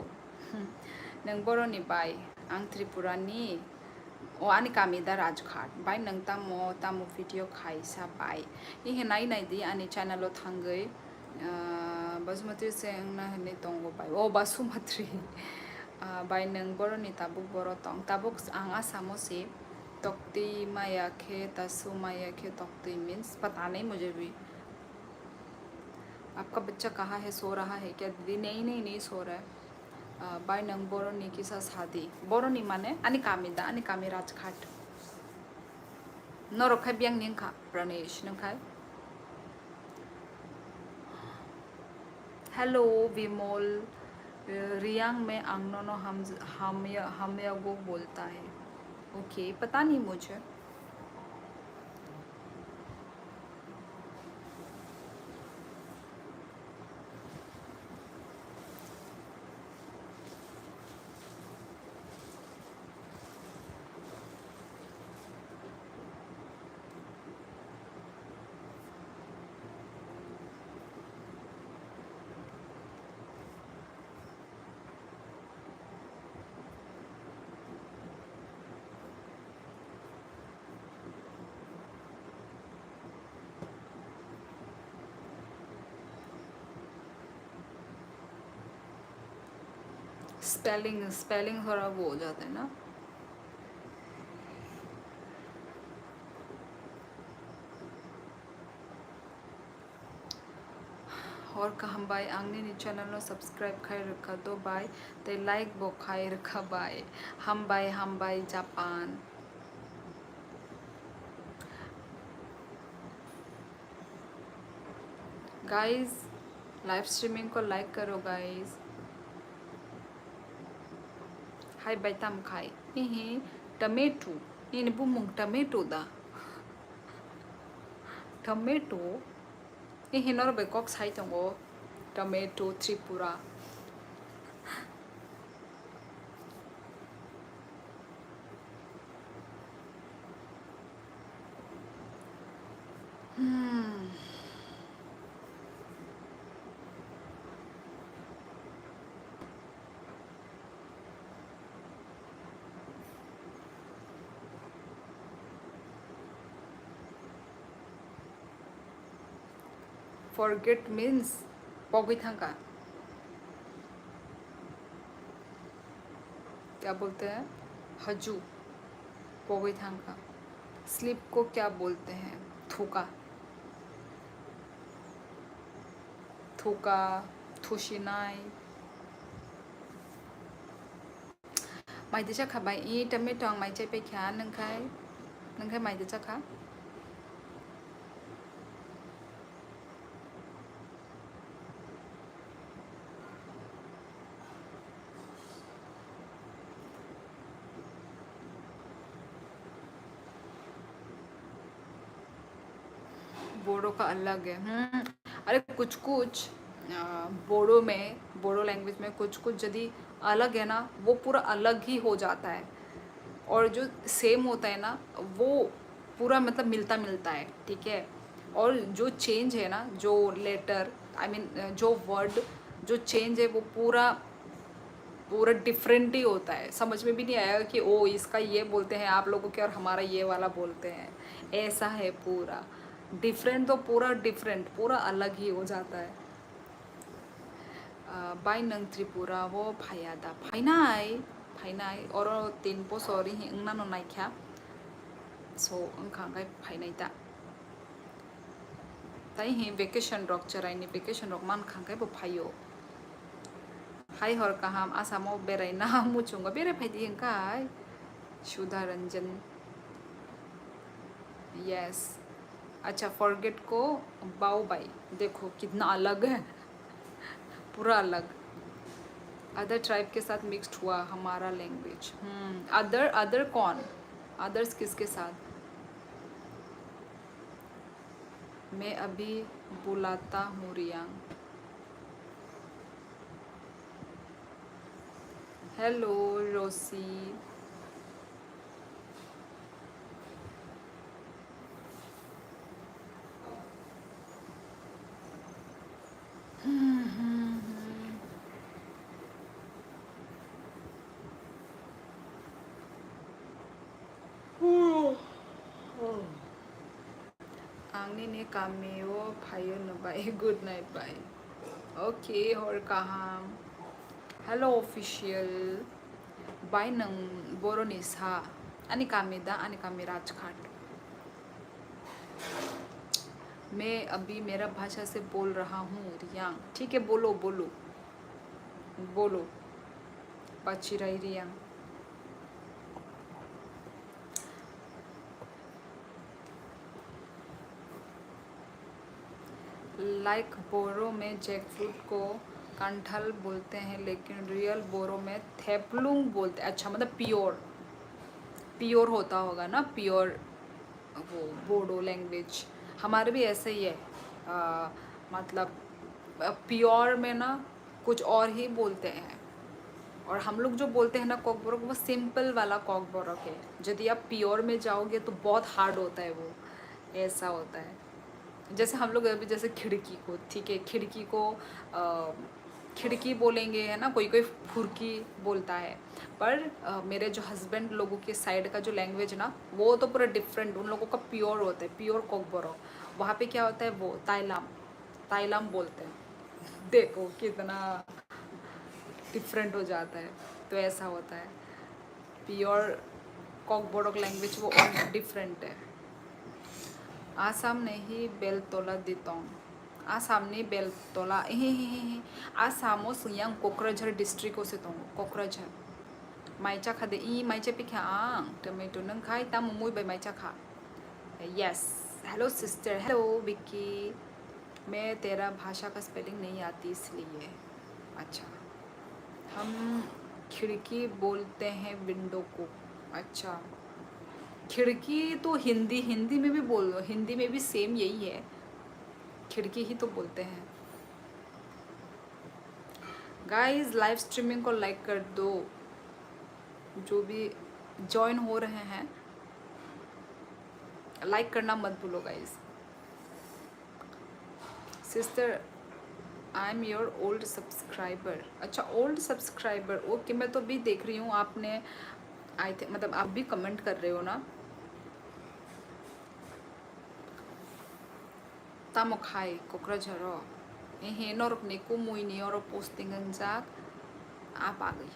नों बर'नि बाय आं त्रिपुरानि o ani kamida rajghat bai nang tamu video khaisa bai I henai nai di ani channel lo thangai basmati seng na hene tongo bai o basmati bai nang boro ni tabuk boro tong tabuk anga samosi tokti maya khe tasu maya khe tokti means पता नहीं मुझे भी आपका बच्चा कहाँ है सो रहा है क्या दीदी नहीं नहीं नहीं सो रहा है बाय नंग बोरोनी की सा शादी बोरोनी माने अनि कामिदा अनि कामी राजघाट नरखाय बियांग निंखा प्रणेश नंखाय हेलो विमोल रियांग में आंगनोनो हम वो बोलता है ओके पता नहीं मुझे स्पेलिंग थोड़ा वो हो जाता है ना और कहम बाय आंगनी चैनल सब्सक्राइब खाई रखा दो बाय ते लाइक बो खाई रखा बाय हम bye Japan guys live streaming को लाइक करो गाइस हाय बाय तम खाई टमेटो इन बुमुंग टमेटो दा टमेटो नर बेकॉक साई तंगो टमेटो त्रिपुरा forget means पौगी थंका क्या बोलते हैं हजू पौगी थंका स्लीप को क्या बोलते हैं थूका थूका थुशिनाई माइदे चखा बाय ई टमेटो आं माइचे पे क्या नंखाय माइदे चखा बोडो का अलग है अरे कुछ बोडो में बोडो लैंग्वेज में कुछ यदि अलग है ना वो पूरा अलग ही हो जाता है और जो सेम होता है ना वो पूरा मतलब मिलता है ठीक है और जो चेंज है ना जो लेटर आई मीन जो वर्ड जो चेंज है वो पूरा डिफरेंट ही होता है समझ में भी नहीं आएगा कि ओ इसका ये बोलते हैं आप लोगों के और हमारा ये वाला बोलते हैं ऐसा है पूरा डिफरेंट तो पूरा अलग ही हो जाता है बाय नंग त्रिपुरा वो फायादा फाइनाई और तीन पो सॉरी ही अंगना नो नाइख्या सो अंखांगाय फाइनाई दा ताई ही वेकेशन रॉक चराइनी वेकेशन रॉक मान खांगाय बो फायो हाय हर कहाम आसामो बेरायना मुचुंगा बेराय फाइदी अंकाय सुधा रंजन यस अच्छा फॉरगेट को बाओ बाई देखो कितना अलग है पूरा अलग अदर ट्राइब के साथ मिक्स्ड हुआ हमारा लैंग्वेज अदर कौन अदर्स किसके साथ मैं अभी बुलाता हूँ रियांग हेलो रोसी nangni ne cameo phayo no bye. Good night bye. Okay, or kaham. Hello official. Bye nang boronis ha. Ani kamida ani kami Rajghat. मैं अभी मेरा भाषा से बोल रहा हूँ रियांग. ठीक है, बोलो बोलो बोलो. पाचिराई रियांग. लाइक बोरो में जैकफ्रूट को कंठल बोलते हैं, लेकिन रियल बोरो में थेपलुंग बोलते हैं. अच्छा, मतलब प्योर प्योर होता होगा ना, प्योर वो बोडो लैंग्वेज. हमारे भी ऐसे ही है. मतलब प्योर में ना कुछ और ही बोलते हैं, और हम लोग जो बोलते हैं ना कॉकबोरक, वो सिंपल वाला कॉकबोरक है. यदि आप प्योर में जाओगे तो बहुत हार्ड होता है वो. ऐसा होता है. जैसे हम लोग अभी जैसे खिड़की को, ठीक है, खिड़की को खिड़की बोलेंगे है ना, कोई कोई फुरकी बोलता है. पर मेरे जो हस्बैंड लोगों के साइड का जो लैंग्वेज ना, वो तो पूरा डिफरेंट. उन लोगों का प्योर होता है, प्योर कॉकबोरक. वहाँ पे क्या होता है, वो ताइलाम ताइलाम बोलते हैं. देखो कितना डिफरेंट हो जाता है. तो ऐसा होता है. प्योर कॉकबोरक लैंग्वेज वो और डिफरेंट है. आसाम नहीं बेलतोला दितों. आसाम नहीं बेलतोला. आसामो सियांग क'क्राझार डिस्ट्रिक्ट से दं. क'क्राझार माइचा खादे ई माइचा पिखा आं टमेटो नों खाई तामु मुई बाय माइचा खा. Yes. Hello sister. Hello Vicky. मैं तेरा भाषा का स्पेलिंग नहीं आती इसलिए. अच्छा, हम खिड़की बोलते हैं विंडो को. अच्छा, खिड़की तो हिंदी हिंदी में भी बोल, हिंदी में भी सेम यही है, खिड़की ही तो बोलते हैं. गाइस लाइव स्ट्रीमिंग को लाइक कर दो. जो भी ज्वाइन हो रहे हैं लाइक करना मत भूलो guys. Sister I am your old subscriber. अच्छा, ओल्ड सब्सक्राइबर. ओके, मैं तो अभी देख रही हूँ आपने आई थिंक, मतलब आप भी कमेंट कर रहे हो ना. तामो खाई क'क्राझार एहे नरक ने को मुइनी और पोस्टिंग जाक आप आ गई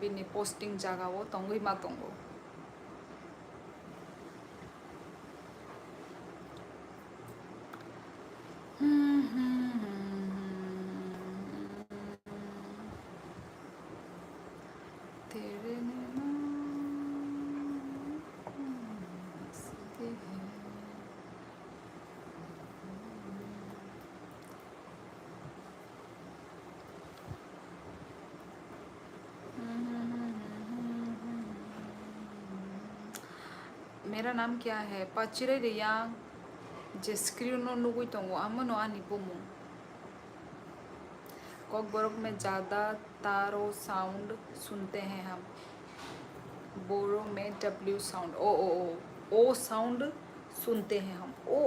बिनी पोस्टिंग जागा वो तंगई मा तंगो. तेरे नैना हंसते हैं. मेरा नाम क्या है? पाचिरे रियांग. जेस्क्रिनो नुगुई तंगो अमनो आनी बोमो. कॉकबोरक में ज़्यादा तारो साउंड सुनते हैं हम. बोरो में डब्ल्यू साउंड. ओ साउंड सुनते हैं हम. ओ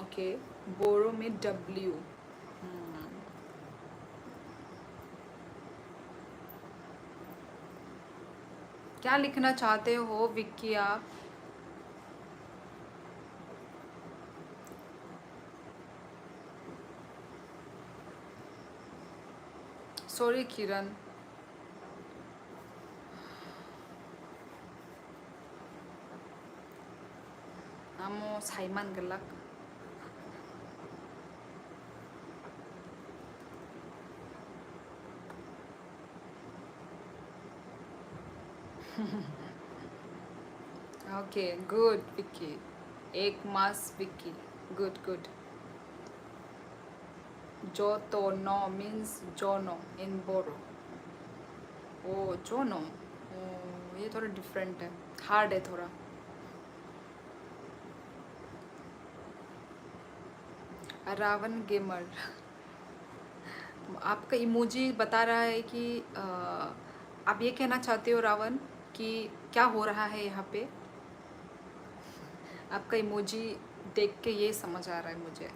ओके. बोरो में डब्ल्यू. क्या लिखना चाहते हो विक्की आप? सॉरी किरण. आमो साइमान गलक. Okay good Vicky. एक मास विक्की. Good good. जोतो नो मीन्स जोनो इन बोरो. ओ जोनो. ओ ये थोड़ा डिफरेंट है, हार्ड है थोड़ा. रावण गेमर. आपका इमोजी बता रहा है कि आप ये कहना चाहते हो रावण कि क्या हो रहा है यहाँ पे. आपका इमोजी देख के ये समझ आ रहा है मुझे.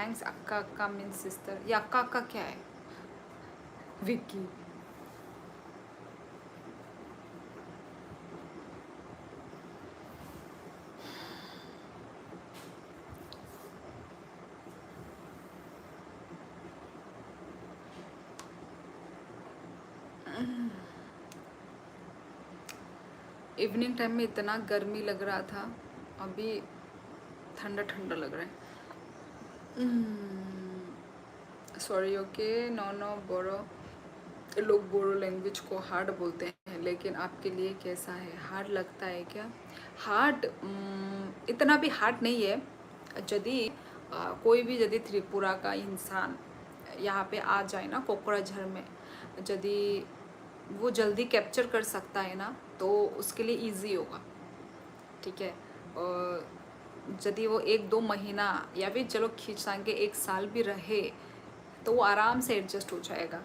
थैंक्स। अक्का अक्का मीन सिस्टर, ये अक्का अक्का क्या है? विक्की। इवनिंग टाइम में इतना गर्मी लग रहा था, अभी ठंडा ठंडा लग रहा है। सॉरी। ओके। नो नो बोरो, लोग बोरो लैंग्वेज को हार्ड बोलते हैं, लेकिन आपके लिए कैसा है? हार्ड लगता है क्या? हार्ड इतना भी हार्ड नहीं है। यदि कोई भी यदि त्रिपुरा का इंसान यहाँ पे आ जाए ना कोकराझार में, यदि वो जल्दी कैप्चर कर सकता है ना, तो उसके लिए इजी होगा। ठीक है। और यदि वो 1-2 महीना या फिर चलो खींच के 1 साल भी रहे, तो वो आराम से एडजस्ट हो जाएगा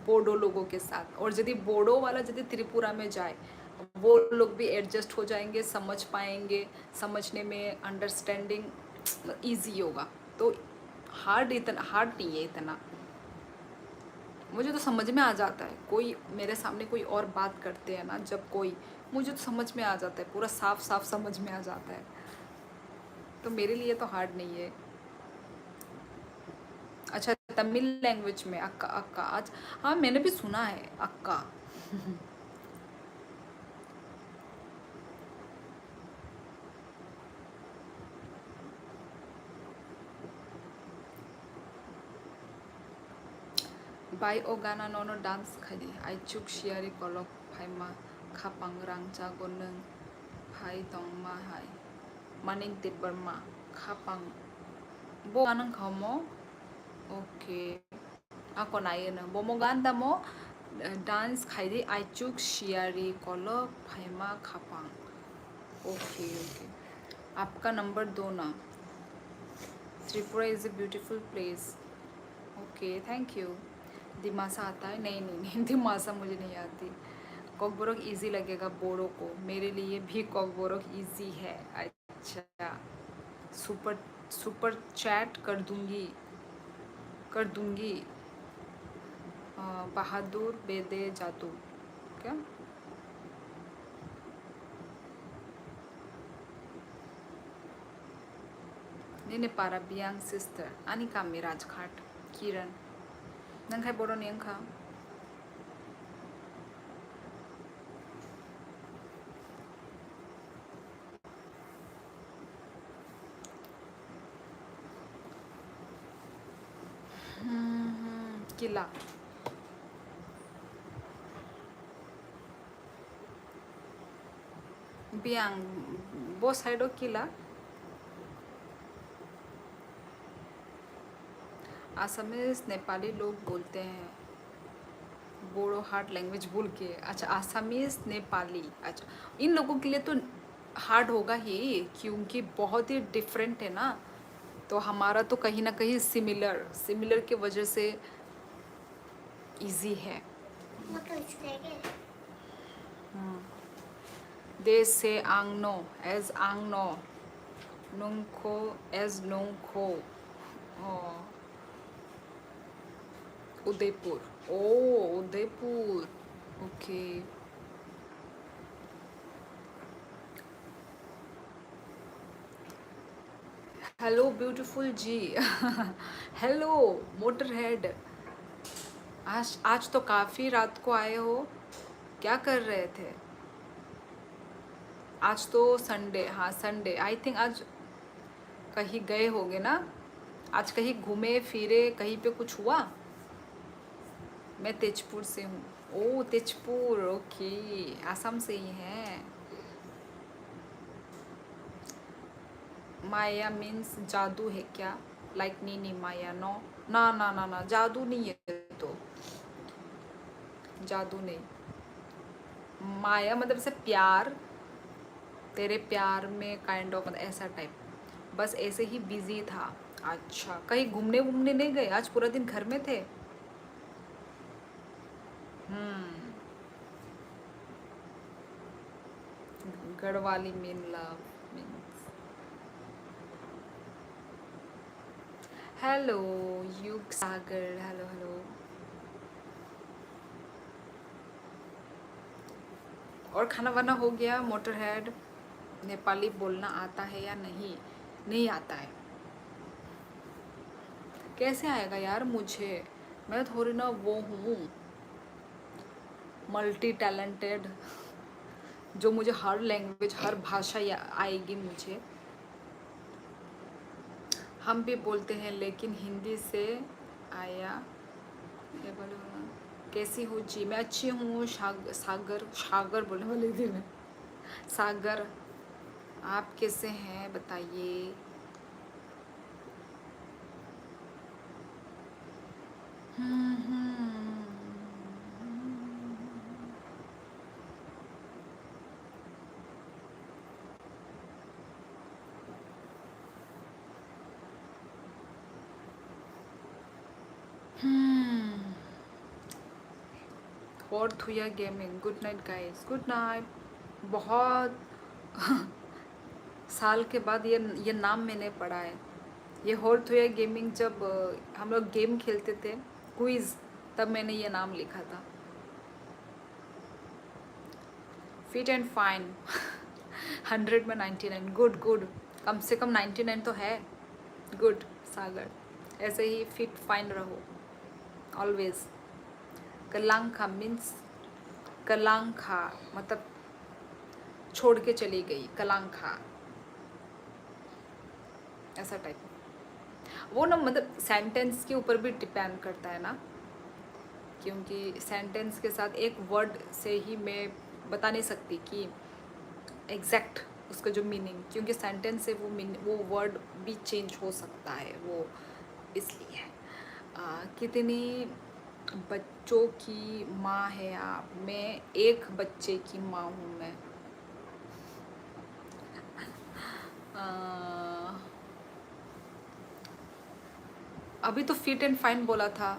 बोडो लोगों के साथ। और यदि बोडो वाला यदि त्रिपुरा में जाए, वो लोग भी एडजस्ट हो जाएंगे, समझ पाएंगे, समझने में अंडरस्टैंडिंग इजी होगा। तो इतना हार्ड नहीं है इतना। मुझे तो समझ में आ जाता है, कोई मेरे सामने कोई और बात करते हैं ना जब कोई, मुझे तो समझ में आ जाता है, पूरा साफ साफ समझ में आ जाता है। तो मेरे लिए तो हार्ड नहीं है। अच्छा, तमिल लैंग्वेज में अक्का अक्का, आज हाँ मैंने भी सुना है अक्का। बाय ओगाना नोनो डांस खाली आइचुक शियारी कलक फाइमा खापां रांचा गोनों फाइ दं मा हाय मानिक दित Burma खापां bo anang kamu oke ako nayo na bomoganda mo dance खाली आइचुक शियारी कलक फाइमा खापां। ओके ओके, आपका नंबर दो ना। Tripura is a beautiful place. Okay thank you. Dimasa आता है? नहीं नहीं नहीं, दिमासा मुझे नहीं आती। कॉकबोरक इजी लगेगा बोरो को, मेरे लिए भी कॉकबोरक इजी है। अच्छा, सुपर सुपर चैट कर दूंगी कर दूंगी। बहादुर बेदे जादू क्या? Nene para biang sister ani kami Rajghat Kiran nang khai bodo neng kha किला बियांग वो साइडो किला असमीज नेपाली लोग बोलते हैं बोडो हार्ड लैंग्वेज बोल के। अच्छा, असमीज नेपाली, अच्छा इन लोगों के लिए तो हार्ड होगा ही, क्योंकि बहुत ही डिफरेंट है ना। तो हमारा तो कहीं ना कहीं सिमिलर सिमिलर की वजह से इजी है। दे से आंगनो एज आंगनो नुंखो एज नुंखो। Udaipur, oh Udaipur, okay. Hello beautiful ji. Hello motor head. आज तो काफ़ी रात को आए हो, क्या कर रहे थे? आज तो संडे, हाँ संडे, आई थिंक आज कहीं गए होगे ना, आज कहीं घूमे फिरे, कहीं पे कुछ हुआ? मैं तेजपुर से हूँ। ओ तेजपुर, ओके, आसाम से ही है। माया मीन्स जादू है क्या? लाइक नीनी माया? नो ना ना ना ना, जादू नहीं है। तो जादू नहीं, माया मतलब से प्यार, तेरे प्यार में काइंड ऑफ ऐसा टाइप, बस ऐसे ही बिजी था। अच्छा, कहीं घूमने वूमने नहीं गए? आज पूरा दिन घर में थे? Garhwali mean love means. Hello युग सागर, हेलो हेलो। और खाना वाना हो गया? मोटर हेड, नेपाली बोलना आता है या नहीं? नहीं आता है। कैसे आएगा यार मुझे, मैं थोड़ी ना वो हूँ मल्टी टैलेंटेड जो मुझे हर लैंग्वेज हर भाषा आएगी मुझे। हम भी बोलते हैं लेकिन हिंदी से आया। ये बोलो कैसी हो जी? मैं अच्छी हूँ। सागर सागर बोलने वाली थी मैं। सागर, आप कैसे हैं बताइए। और थुया gaming, good night guys, good night. बहुत साल के बाद ये नाम मैंने पढ़ा है। ये होर्थ हुए गेमिंग, जब हम लोग गेम खेलते थे क्विज, तब मैंने ये नाम लिखा था। फिट एंड फाइन 100 में 99, गुड गुड। कम से कम 99 तो है। गुड सागर, ऐसे ही फिट फाइन रहो ऑलवेज। कलांखा मीन्स, कलांखा मतलब छोड़ के चली गई, कलांखा ऐसा टाइप। वो ना मतलब सेंटेंस के ऊपर भी डिपेंड करता है ना, क्योंकि सेंटेंस के साथ एक वर्ड से ही मैं बता नहीं सकती कि एग्जैक्ट उसका जो मीनिंग, क्योंकि सेंटेंस से वो वर्ड भी चेंज हो सकता है, वो इसलिए। कितनी बच्चों की माँ है आप? मैं एक बच्चे की माँ हूँ मैं। आ, अभी तो फिट एंड फाइन बोला था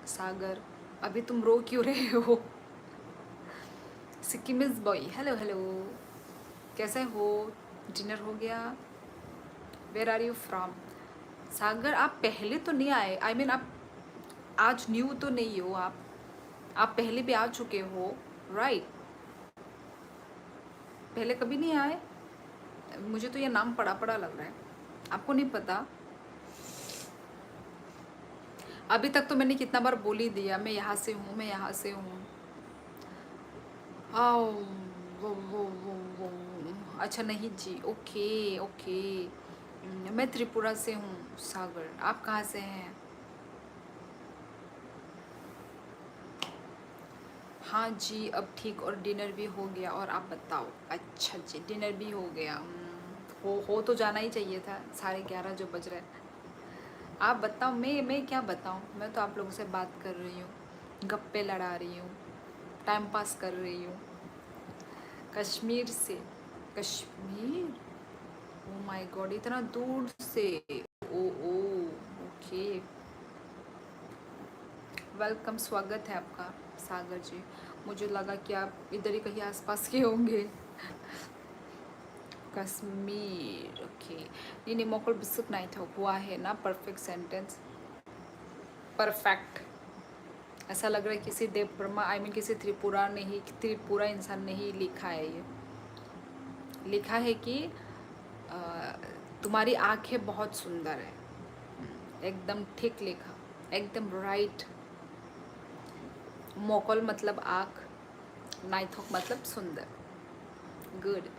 सागर, अभी तुम रो क्यों रहे हो? सिक्किमिज बॉय, हेलो हेलो, कैसे हो? डिनर हो गया? Where are you from? Sagar आप पहले तो नहीं आए, आई मीन आप आज न्यू तो नहीं हो। आप पहले भी आ चुके हो राइट? पहले कभी नहीं आए? मुझे तो ये नाम पड़ा पड़ा लग रहा है। आपको नहीं पता? अभी तक तो मैंने कितना बार बोल ही दिया, मैं यहाँ से हूँ, मैं यहाँ से हूँ। आओ, वो अच्छा नहीं जी, ओके ओके। मैं त्रिपुरा से हूँ सागर, आप कहाँ से हैं? हाँ जी अब ठीक, और डिनर भी हो गया, और आप बताओ? अच्छा जी डिनर भी हो गया। हो तो जाना ही चाहिए था, 11:30 जो बज रहे हैं। आप बताओ, मैं क्या बताऊँ, मैं तो आप लोगों से बात कर रही हूँ, गप्पे लड़ा रही हूँ, टाइम पास कर रही हूँ। कश्मीर से? कश्मीर, ओ माय गॉड, इतना दूर से। ओ ओ, ओके, वेलकम, स्वागत है आपका सागर जी। मुझे लगा कि आप इधर ही कहीं आसपास के होंगे। कश्मीर, ओके। नहीं मोकल बिसुक नहीं था, हुआ है ना परफेक्ट सेंटेंस, परफेक्ट। ऐसा लग रहा है किसी देव ब्रह्मा, आई मीन किसी त्रिपुरा ने ही, त्रिपुरा इंसान ने ही लिखा है। ये लिखा है कि अ, तुम्हारी आंखें बहुत सुंदर है। एकदम ठीक लिखा, एकदम राइट। मोकल मतलब आँख, नाइथोक मतलब सुंदर, गुड।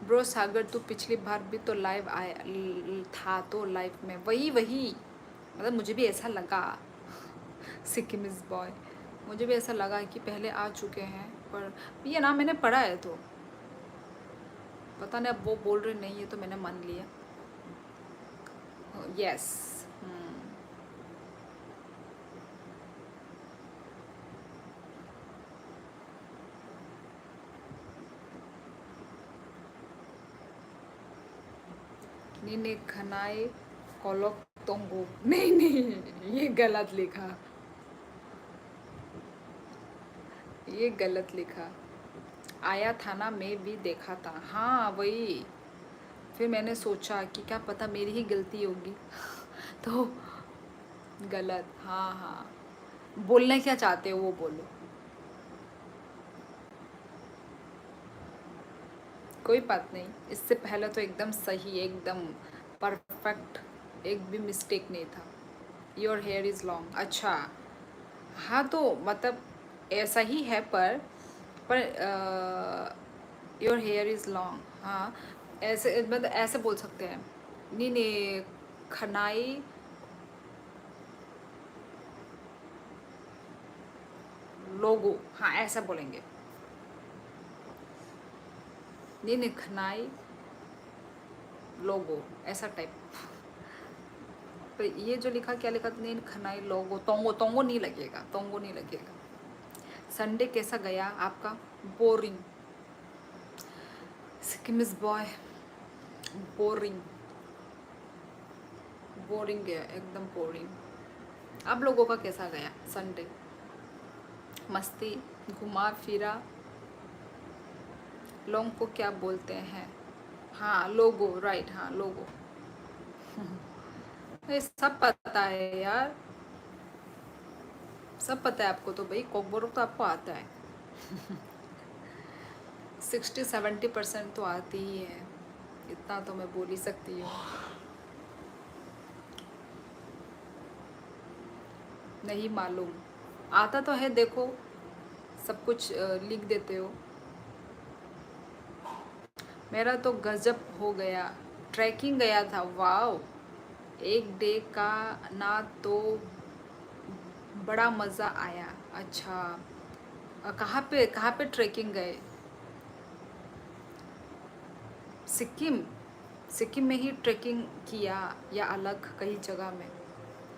ब्रो सागर तू पिछली बार भी तो लाइव आया था, तो लाइव में वही वही मतलब मुझे भी ऐसा लगा। सिक्किमिज बॉय, मुझे भी ऐसा लगा कि पहले आ चुके हैं, पर ये नाम मैंने पढ़ा है, तो पता नहीं, अब वो बोल रहे नहीं है तो मैंने मान लिया। यस। नीने खनाए कोलोक तोंगो, नहीं नहीं ये गलत लिखा, ये गलत लिखा। आया था ना, मैं भी देखा था, हाँ वही। फिर मैंने सोचा कि क्या पता मेरी ही गलती होगी तो गलत, हाँ हाँ, बोलना क्या चाहते हो वो बोलो। कोई बात नहीं, इससे पहले तो एकदम सही, एकदम परफेक्ट, एक भी मिस्टेक नहीं था। योर हेयर इज़ लॉन्ग, अच्छा। हाँ तो मतलब ऐसा ही है, per your here is long, हाँ ऐसे मतलब ऐसे बोल सकते हैं। नहीं नहीं, खनाई लोगो, हाँ ऐसा बोलेंगे। नहीं नहीं, खनाई लोगो, ऐसा टाइप। पर ये जो लिखा, क्या लिखा, नहीं खनाई लोगो, तोंगो, तोंगो नहीं लगेगा, तोंगो नहीं लगेगा। संडे कैसा गया आपका? Boring. Sikkim is boy, boring, boring गया, एकदम बोरिंग। आप लोगों का कैसा गया संडे? मस्ती, घुमा फिरा? लोग को क्या बोलते हैं? हाँ लोगो, राइट, हाँ लोगो। ये सब पता है यार, सब पता है आपको, तो भाई कोकबोरोक तो आपको आता है। 60-70% तो आती ही है, इतना तो मैं बोल ही सकती हूँ। नहीं मालूम, आता तो है, देखो सब कुछ लिख देते हो। मेरा तो गजब हो गया, ट्रैकिंग गया था, वाओ। एक डे का ना तो बड़ा मज़ा आया। अच्छा, कहाँ पे ट्रैकिंग गए? सिक्किम, सिक्किम में ही ट्रैकिंग किया या अलग कहीं जगह में?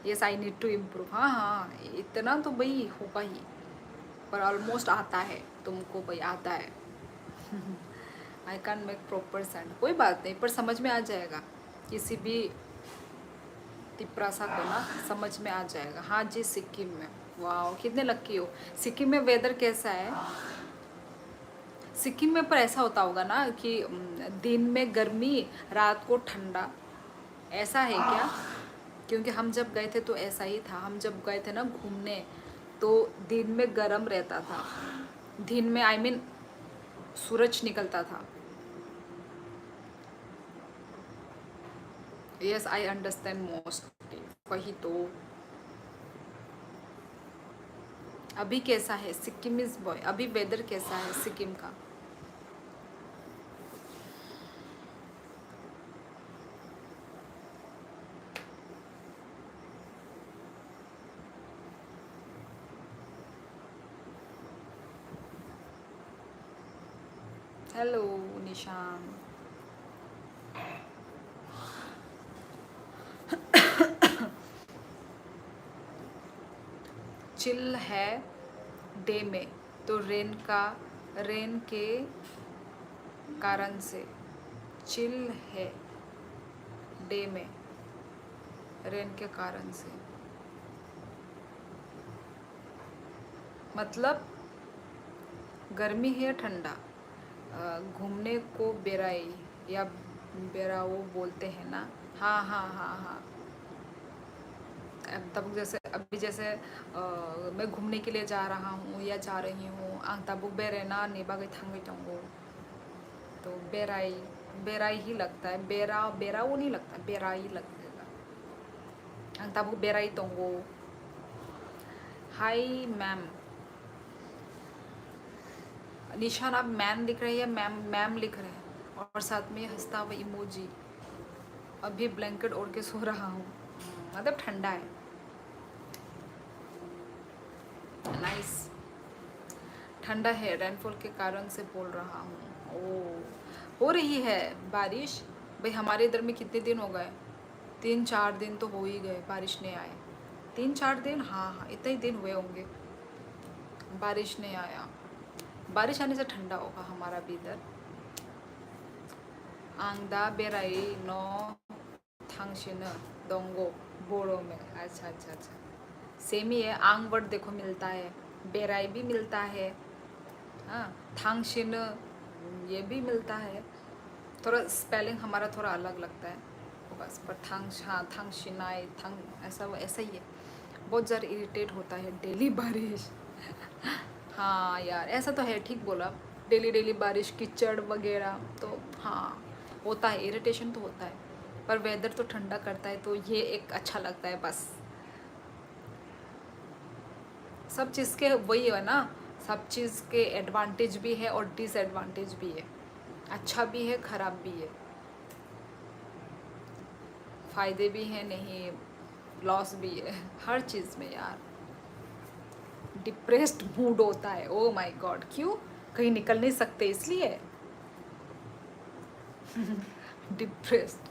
Yes, I need to improve, हाँ हाँ, इतना तो भाई होगा ही, पर ऑलमोस्ट आता है तुमको भाई, आता है। I can make proper send, कोई बात नहीं, पर समझ में आ जाएगा, किसी भी तिपरासा को ना समझ में आ जाएगा। हाँ जी, सिक्किम में, वाह कितने लक्की हो। सिक्किम में वेदर कैसा है? सिक्किम में पर ऐसा होता होगा ना कि दिन में गर्मी, रात को ठंडा, ऐसा है क्या? क्योंकि हम जब गए थे तो ऐसा ही था, हम जब गए थे ना घूमने, तो दिन में गर्म रहता था, दिन में आई मीन सूरज निकलता था। यस, आई अंडरस्टैंड मोस्टली, वही तो। अभी कैसा है सिक्किम इज बॉय, अभी वेदर कैसा है सिक्किम का? हेलो निशान। चिल है डे में, तो रेन के कारण से। चिल है डे में, रेन के कारण से, मतलब गर्मी है ठंडा, घूमने को बेराई या बेराओ बोलते हैं ना। हाँ हाँ हाँ हाँ, तब जैसे अभी जैसे मैं घूमने के लिए जा रहा हूँ या जा रही हूँ, तब बेरेना नेबा गई थंग गई टंगो, तो बेराई, बेराई ही लगता है, बेरा वो नहीं लगता, बेराई लगेगा। तब बेराई टंगो। हाय मैम, निशान आप मैम लिख रहे हैं या मैम मैम लिख रहे हैं, और साथ में हंसता हुआ इमोजी। अभी ब्लैंकेट ओढ़ के सो रहा हूँ, मतलब ठंडा है। नाइस, ठंडा है, रेनफॉल के कारण से बोल रहा हूँ। ओ, हो रही है बारिश? भाई हमारे इधर में कितने दिन हो गए, 3-4 दिन तो हो ही गए बारिश नहीं आए। 3-4 दिन, हाँ हाँ इतने ही दिन हुए होंगे बारिश नहीं आया। बारिश आने से ठंडा होगा हमारा भी इधर। आंगदा बेराई नो थांगशिन दोंगो, बोरो में, अच्छा अच्छा अच्छा, सेम ही है। आंग वर्ड देखो मिलता है, बेराई भी मिलता है, हाँ थांगशिन ये भी मिलता है, थोड़ा स्पेलिंग हमारा थोड़ा अलग लगता है वो बस, पर थंग, हाँ थंग शिनाई थंग, ऐसा ऐसा ही है। बहुत ज़्यादा इरिटेट होता है डेली बारिश। हाँ यार ऐसा तो है, ठीक बोला, डेली डेली बारिश कीचड़ वगैरह तो हाँ होता है, इरिटेशन तो होता है, पर वेदर तो ठंडा करता है तो ये एक अच्छा लगता है बस। सब चीज़ के वही है ना, सब चीज़ के एडवांटेज भी है और डिसएडवांटेज भी है, अच्छा भी है ख़राब भी है, फ़ायदे भी हैं नहीं, लॉस भी है, हर चीज़ में यार। डिप्रेस्ड मूड होता है, ओ माय गॉड, क्यों, कहीं निकल नहीं सकते इसलिए। डिप्रेस्ड।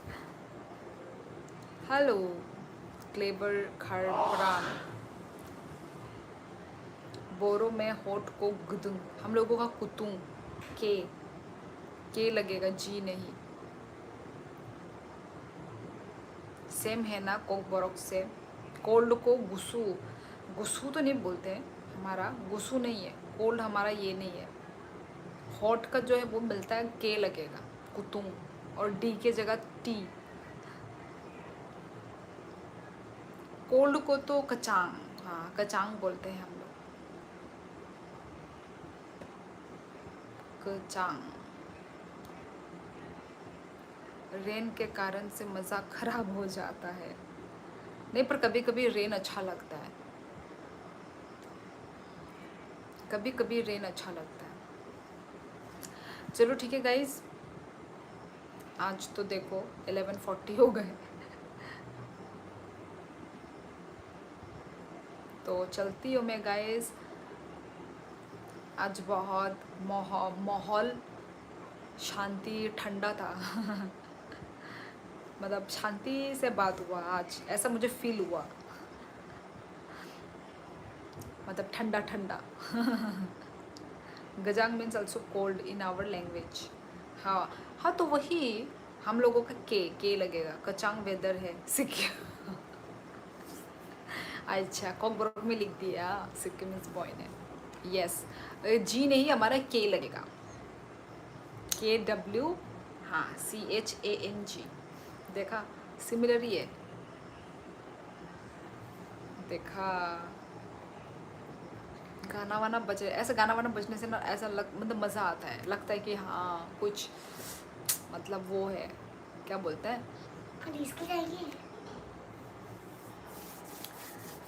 हेलो क्लेबर खरपरान। बोरो में होठ को गुदूं, हम लोगों का कुतुं, के लगेगा, जी नहीं। सेम है ना कोक बोरोक से। कोल्ड को गुसू, गुसू तो नहीं बोलते हैं, हमारा गुसू नहीं है, कोल्ड हमारा ये नहीं है। हॉट का जो है वो मिलता है, के लगेगा, कुतुं, और डी के जगह टी। कोल्ड को तो कचांग, हाँ कचांग बोलते हैं हम लोग, कचांग। रेन के कारण से मज़ा खराब हो जाता है, नहीं पर कभी कभी रेन अच्छा लगता है, कभी कभी रेन अच्छा लगता है। चलो ठीक है गाइज, आज तो देखो 11:40 हो गए, तो चलती हूँ मैं गाइज। आज बहुत माहौल शांति ठंडा था। मतलब शांति से बात हुआ आज, ऐसा मुझे फील हुआ, मतलब ठंडा ठंडा। गजांग means also cold in our language. हाँ हाँ तो वही, हम लोगों का के लगेगा, कचांग वेदर है सिक्किम। अच्छा कॉकब्रोक में लिख दिया, सिक्किम इज बॉयन है, यस। जी नहीं, हमारा के लगेगा, KW, हाँ CHANG। देखा, सिमिलर ही है, देखा। गाना वाना बजे, ऐसा गाना वाना बजने से ना ऐसा मतलब मज़ा आता है, लगता है कि हाँ कुछ मतलब वो है, क्या बोलते हैं,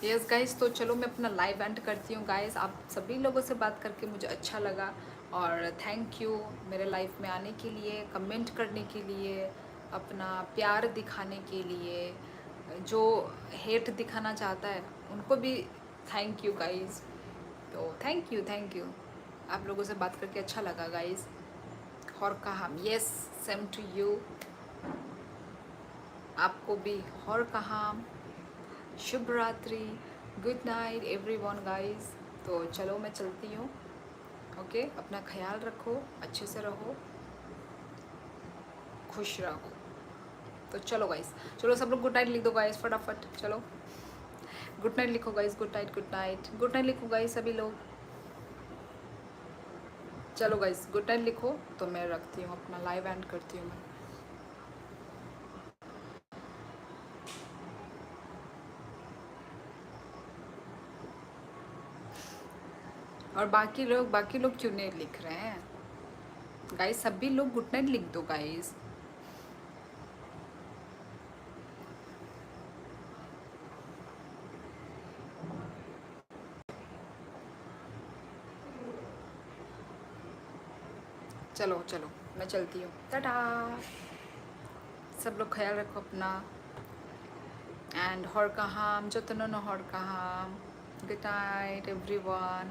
यस गाइस। तो चलो मैं अपना लाइव एंड करती हूँ गाइस, आप सभी लोगों से बात करके मुझे अच्छा लगा, और थैंक यू मेरे लाइफ में आने के लिए, कमेंट करने के लिए, अपना प्यार दिखाने के लिए, जो हेट दिखाना चाहता है उनको भी थैंक यू गाइस। तो थैंक यू, आप लोगों से बात करके अच्छा लगा गाइस। और कहा यस, सेम टू यू, आपको भी और कहा, शुभ रात्रि, गुड नाइट एवरीवन गाइस। तो चलो मैं चलती हूँ, ओके, अपना ख्याल रखो, अच्छे से रहो, खुश रहो। तो चलो गाइस, चलो सब लोग गुड नाइट लिख दो गाइस फटाफट, चलो गुड नाइट लिखो guys, good night good night good night लिखो गाइस सभी लोग, चलो गाइस गुड नाइट लिखो। तो मैं रखती हूँ, अपना लाइव एंड करती हूँ मैं। और बाकी लोग क्यों नहीं लिख रहे हैं गाइस, सभी लोग गुड नाइट लिख दो गाइस। चलो चलो मैं चलती हूँ, टाटा, सब लोग ख्याल रखो अपना, एंड हर कहाम जतन हर कहाम, गुड नाइट एवरीवन।